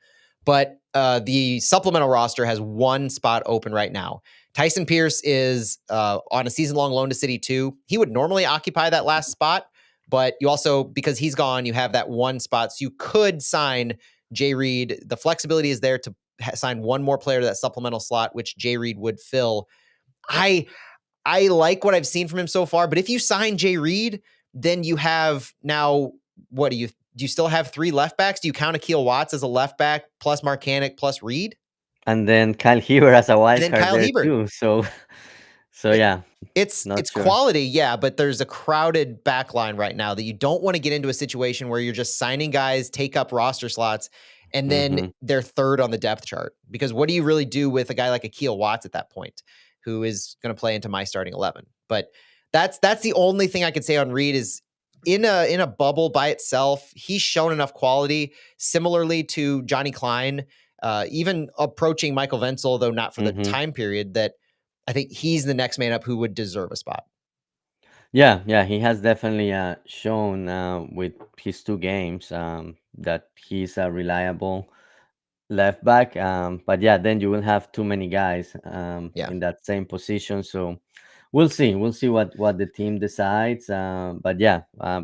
But the supplemental roster has 1 spot open right now. Tyson Pierce is on a season-long loan to City 2. He would normally occupy that last spot, but you also, because he's gone, you have that 1 spot. So you could sign Jay Reed. The flexibility is there to sign 1 more player to that supplemental slot, which Jay Reed would fill. I like what I've seen from him so far, but if you sign Jay Reed, then you have now, what do you still have 3 left backs? Do you count Akil Watts as a left back plus Marcanic plus Reed? And then Kyle Heber as a And wild then card Kyle there Hebert. too. So It- yeah, It's not sure. quality, yeah, but there's a crowded back line right now that you don't want to get into a situation where you're just signing guys, take up roster slots, and then Hmm. they're third on the depth chart. Because what do you really do with a guy like Akil Watts at that point, who is going to play into my starting 11? But that's the only thing I could say on Reed is in a bubble by itself, he's shown enough quality, similarly to Johnny Klein, even approaching Michael Wenzel, though not for the Hmm. time period, that I think he's the next man up who would deserve a spot. Yeah, he has definitely shown with his 2 games that he's reliable. left back. But yeah, then you will have too many guys Yeah. in that same position. So we'll see. We'll see what the team decides. But yeah,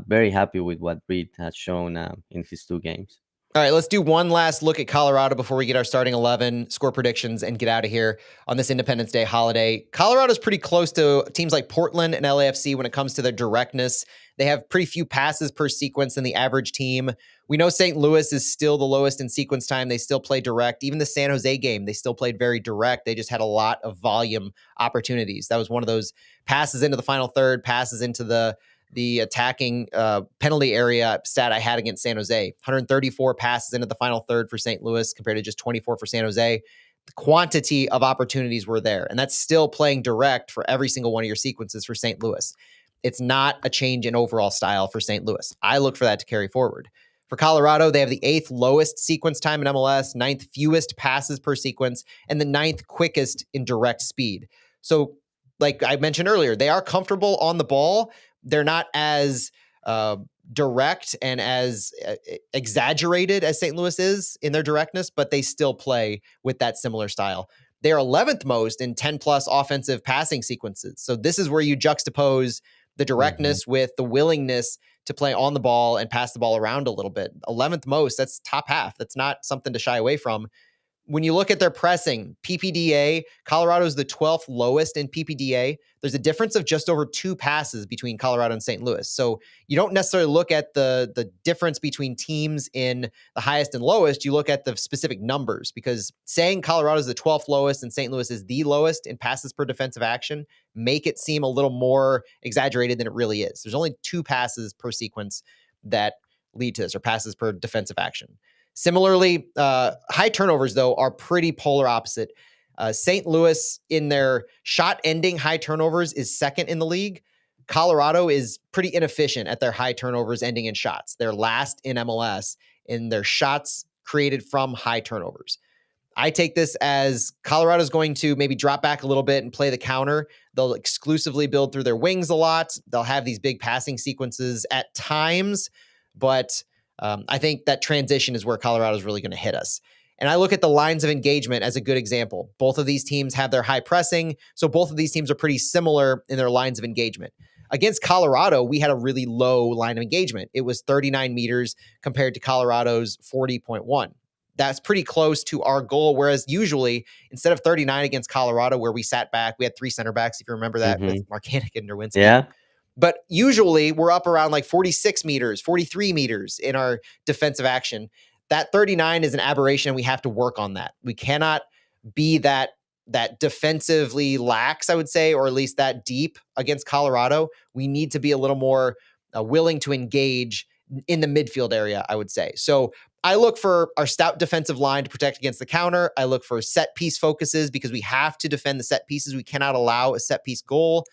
very happy with what Reed has shown in his two games. All right, let's do one last look at Colorado before we get our starting 11 score predictions and get out of here on this Independence Day holiday. Colorado's pretty close to teams like Portland and LAFC when it comes to their directness. They have pretty few passes per sequence than the average team. We know St. Louis is still the lowest in sequence time. They still play direct. Even the San Jose game, they still played very direct. They just had a lot of volume opportunities. That was one of those passes into the final third, passes into the attacking penalty area stat I had against San Jose. 134 passes into the final third for St. Louis compared to just 24 for San Jose. The quantity of opportunities were there, and that's still playing direct for every single one of your sequences for St. Louis. It's not a change in overall style for St. Louis. I look for that to carry forward. For Colorado, they have the 8th lowest sequence time in MLS, 9th fewest passes per sequence, and the 9th quickest in direct speed. So, like I mentioned earlier, they are comfortable on the ball. They're not as direct and as exaggerated as St. Louis is in their directness, but they still play with that similar style. They are 11th most in 10 plus offensive passing sequences. So this is where you juxtapose the directness with the willingness to play on the ball and pass the ball around a little bit. 11th most, that's top half. That's not something to shy away from. When you look at their pressing, PPDA, Colorado's the 12th lowest in PPDA. There's a difference of just over 2 passes between Colorado and St. Louis. So you don't necessarily look at the difference between teams in the highest and lowest. You look at the specific numbers, because saying Colorado's the 12th lowest and St. Louis is the lowest in passes per defensive action make it seem a little more exaggerated than it really is. There's only 2 passes per sequence that lead to this, or passes per defensive action. Similarly, high turnovers, though, are pretty polar opposite. St. Louis, in their shot ending high turnovers, is second in the league. Colorado is pretty inefficient at their high turnovers ending in shots. They're last in MLS in their shots created from high turnovers. I take this as Colorado's going to maybe drop back a little bit and play the counter. They'll exclusively build through their wings a lot. They'll have these big passing sequences at times, but I think that transition is where Colorado is really going to hit us. And I look at the lines of engagement as a good example. Both of these teams have their high pressing, so both of these teams are pretty similar in their lines of engagement. Against Colorado, we had a really low line of engagement. It was 39 meters compared to Colorado's 40.1. That's pretty close to our goal, whereas usually, instead of 39 against Colorado, where we sat back, we had 3 center backs, if you remember that, with Markanek and Nerwinski. Yeah. But usually we're up around like 46 meters, 43 meters in our defensive action. That 39 is an aberration. We have to work on that. We cannot be that defensively lax, I would say, or at least that deep against Colorado. We need to be a little more willing to engage in the midfield area, I would say. So I look for our stout defensive line to protect against the counter. I look for set piece focuses because we have to defend the set pieces. We cannot allow a set piece goal.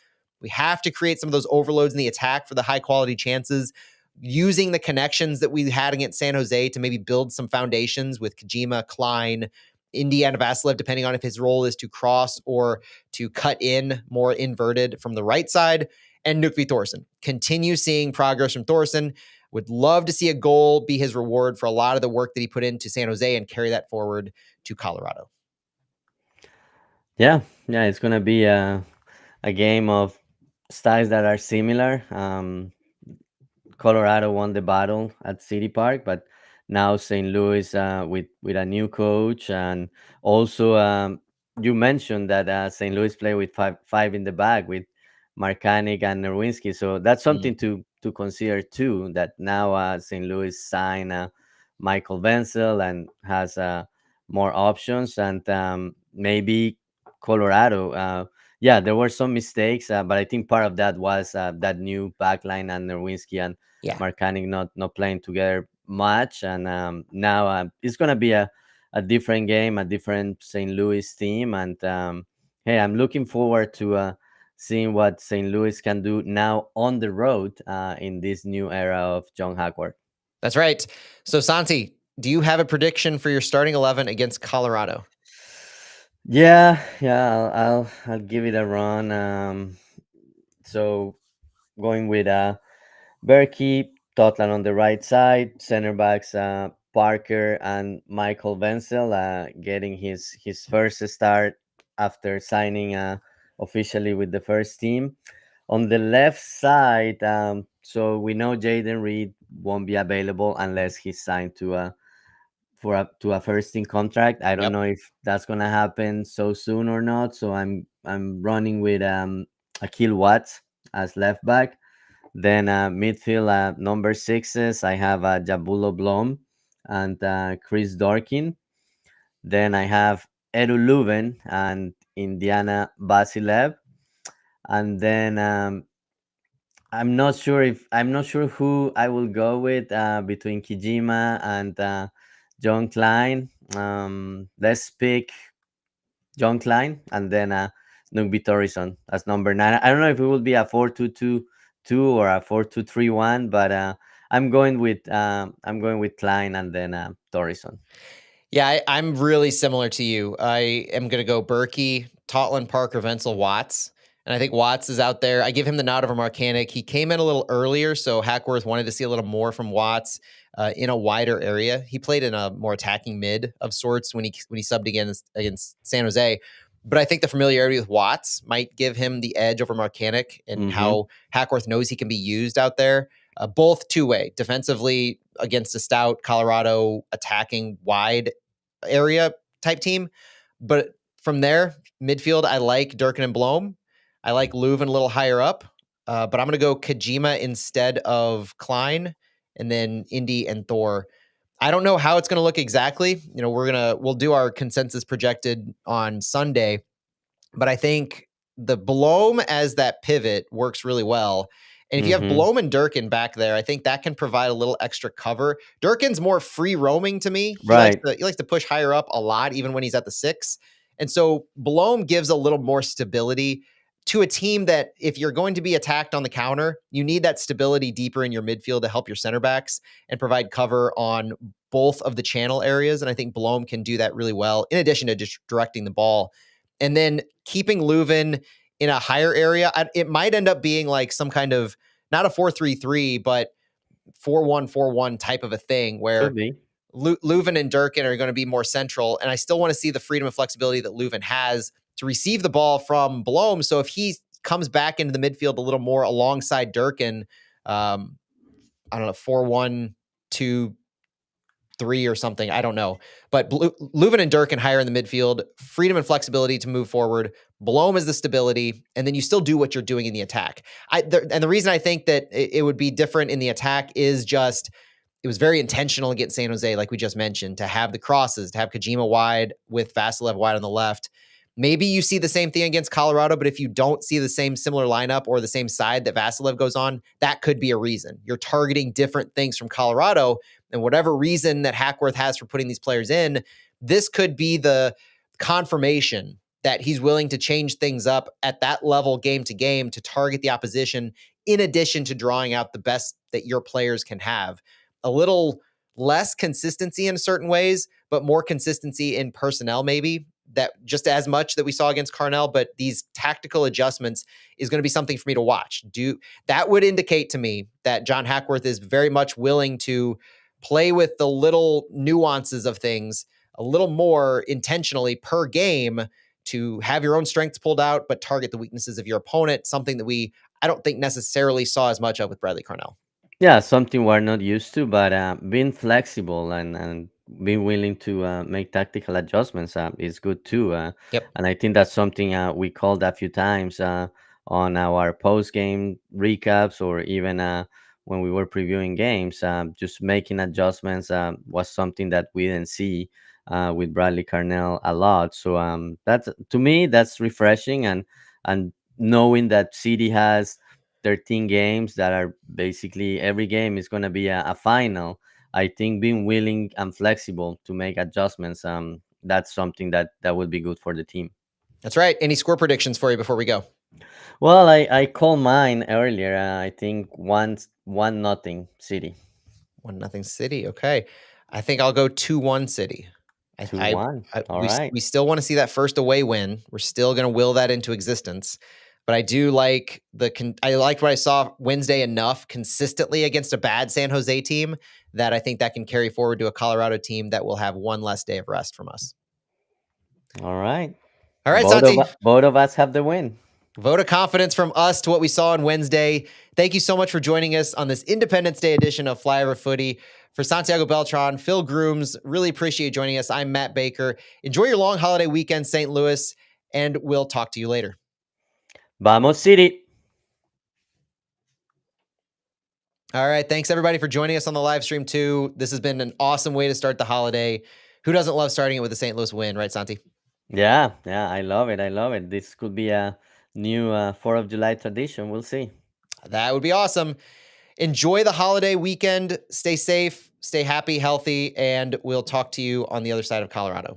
We have to create some of those overloads in the attack for the high quality chances, using the connections that we had against San Jose to maybe build some foundations with Kajima, Klein, Indiana Vasilev, depending on if his role is to cross or to cut in more inverted from the right side, and Nukvi Thorson. Continue seeing progress from Thorson. Would love to see a goal be his reward for a lot of the work that he put into San Jose and carry that forward to Colorado. Yeah, it's gonna be a game of styles that are similar. Colorado won the battle at City Park, but now St. Louis with a new coach, and also you mentioned that St. Louis play with five in the back with Markanik and Nerwinski, so that's something to consider too. That now St. Louis signed Michael Wenzel and has more options, and maybe Colorado. Yeah, there were some mistakes, but I think part of that was that new backline and Nerwinski and Markanik not playing together much, and now it's gonna be a different game, a different St. Louis team, and hey, I'm looking forward to seeing what St. Louis can do now on the road in this new era of John Hackworth. That's right. So Santi, do you have a prediction for your starting 11 against Colorado? Yeah, I'll give it a run. So going with Berkey, Totland on the right side, center backs Parker and Michael Wenzel getting his first start after signing officially with the first team. On the left side, so we know Jaden Reed won't be available unless he's signed to a first team contract. I don't Yep. know if that's gonna happen so soon or not. So I'm running with Akil Watts as left back. Then midfield number sixes, I have Jabulo Blom and Chris Dorkin. Then I have Edu Leuven and Indiana Basilev. And then I'm not sure who I will go with between Kijima and John Klein. Let's pick John Klein and then Nugby Torison as number 9. I don't know if it will be a 4-2-2-2 or a 4-2-3-1, but I'm going with Klein and then Torison. Yeah, I'm really similar to you. I am going to go Berkey, Totland, Parker, Wenzel, Watts. And I think Watts is out there. I give him the nod over Marcanic. He came in a little earlier, so Hackworth wanted to see a little more from Watts in a wider area. He played in a more attacking mid of sorts when he subbed against San Jose. But I think the familiarity with Watts might give him the edge over Marcanic and how Hackworth knows he can be used out there. Both two-way, defensively against a stout Colorado attacking wide area type team. But from there, midfield, I like Durkin and Blom. I like Leuven a little higher up. But I'm going to go Kojima instead of Klein, and then Indy and Thor. I don't know how it's going to look exactly. You know, we'll do our consensus projected on Sunday, but I think the Blom as that pivot works really well. And if you have Blom and Durkin back there, I think that can provide a little extra cover. Durkin's more free roaming to me. He likes to push higher up a lot, even when he's at the 6. And so Blom gives a little more stability to a team that if you're going to be attacked on the counter, you need that stability deeper in your midfield to help your center backs and provide cover on both of the channel areas. And I think Blom can do that really well, in addition to just directing the ball. And then keeping Leuven in a higher area, it might end up being like some kind of not a 4-3-3, but 4-1-4-1 type of a thing where Leuven and Durkin are going to be more central. And I still want to see the freedom and flexibility that Leuven has to receive the ball from Blom. So if he comes back into the midfield a little more alongside Durkin, I don't know, 4-1-2-3 or something. I don't know. But Leuven and Durkin higher in the midfield, freedom and flexibility to move forward. Blom is the stability, and then you still do what you're doing in the attack. And the reason I think that it would be different in the attack is just it was very intentional against San Jose, like we just mentioned, to have the crosses, to have Kojima wide with Vasilev wide on the left. Maybe you see the same thing against Colorado, but if you don't see the same similar lineup or the same side that Vasilev goes on, that could be a reason. You're targeting different things from Colorado, and whatever reason that Hackworth has for putting these players in, this could be the confirmation that he's willing to change things up at that level game to game to target the opposition, in addition to drawing out the best that your players can have. A little less consistency in certain ways, but more consistency in personnel, maybe that just as much that we saw against Carnell, but these tactical adjustments is going to be something for me to watch. That would indicate to me that John Hackworth is very much willing to play with the little nuances of things a little more intentionally per game to have your own strengths pulled out, but target the weaknesses of your opponent, something that I don't think necessarily saw as much of with Bradley Carnell. Yeah, something we're not used to, but being flexible and being willing to make tactical adjustments is good too. Yep. And I think that's something we called a few times on our post game recaps or even when we were previewing games. Just making adjustments was something that we didn't see with Bradley Carnell a lot. So that's to me that's refreshing and knowing that City has 13 games that are basically every game is going to be a final. I think being willing and flexible to make adjustments, that's something that would be good for the team. That's right. Any score predictions for you before we go? Well, I called mine earlier. I think 1-0 City. 1-0 City. Okay. I think I'll go 2-1 City. 2-1. All right. We still want to see that first away win. We're still going to will that into existence. but I do like I liked what I saw Wednesday enough consistently against a bad San Jose team that I think that can carry forward to a Colorado team that will have one less day of rest from us. All right. All right, Santi. Both of us have the win. Vote of confidence from us to what we saw on Wednesday. Thank you so much for joining us on this Independence Day edition of Flyover Footy. For Santiago Beltran, Phil Grooms, really appreciate you joining us. I'm Matt Baker. Enjoy your long holiday weekend, St. Louis, and we'll talk to you later. Vamos City. All right. Thanks, everybody, for joining us on the live stream, too. This has been an awesome way to start the holiday. Who doesn't love starting it with a St. Louis win, right, Santi? Yeah, I love it. This could be a new 4th of July tradition. We'll see. That would be awesome. Enjoy the holiday weekend. Stay safe, stay happy, healthy, and we'll talk to you on the other side of Colorado.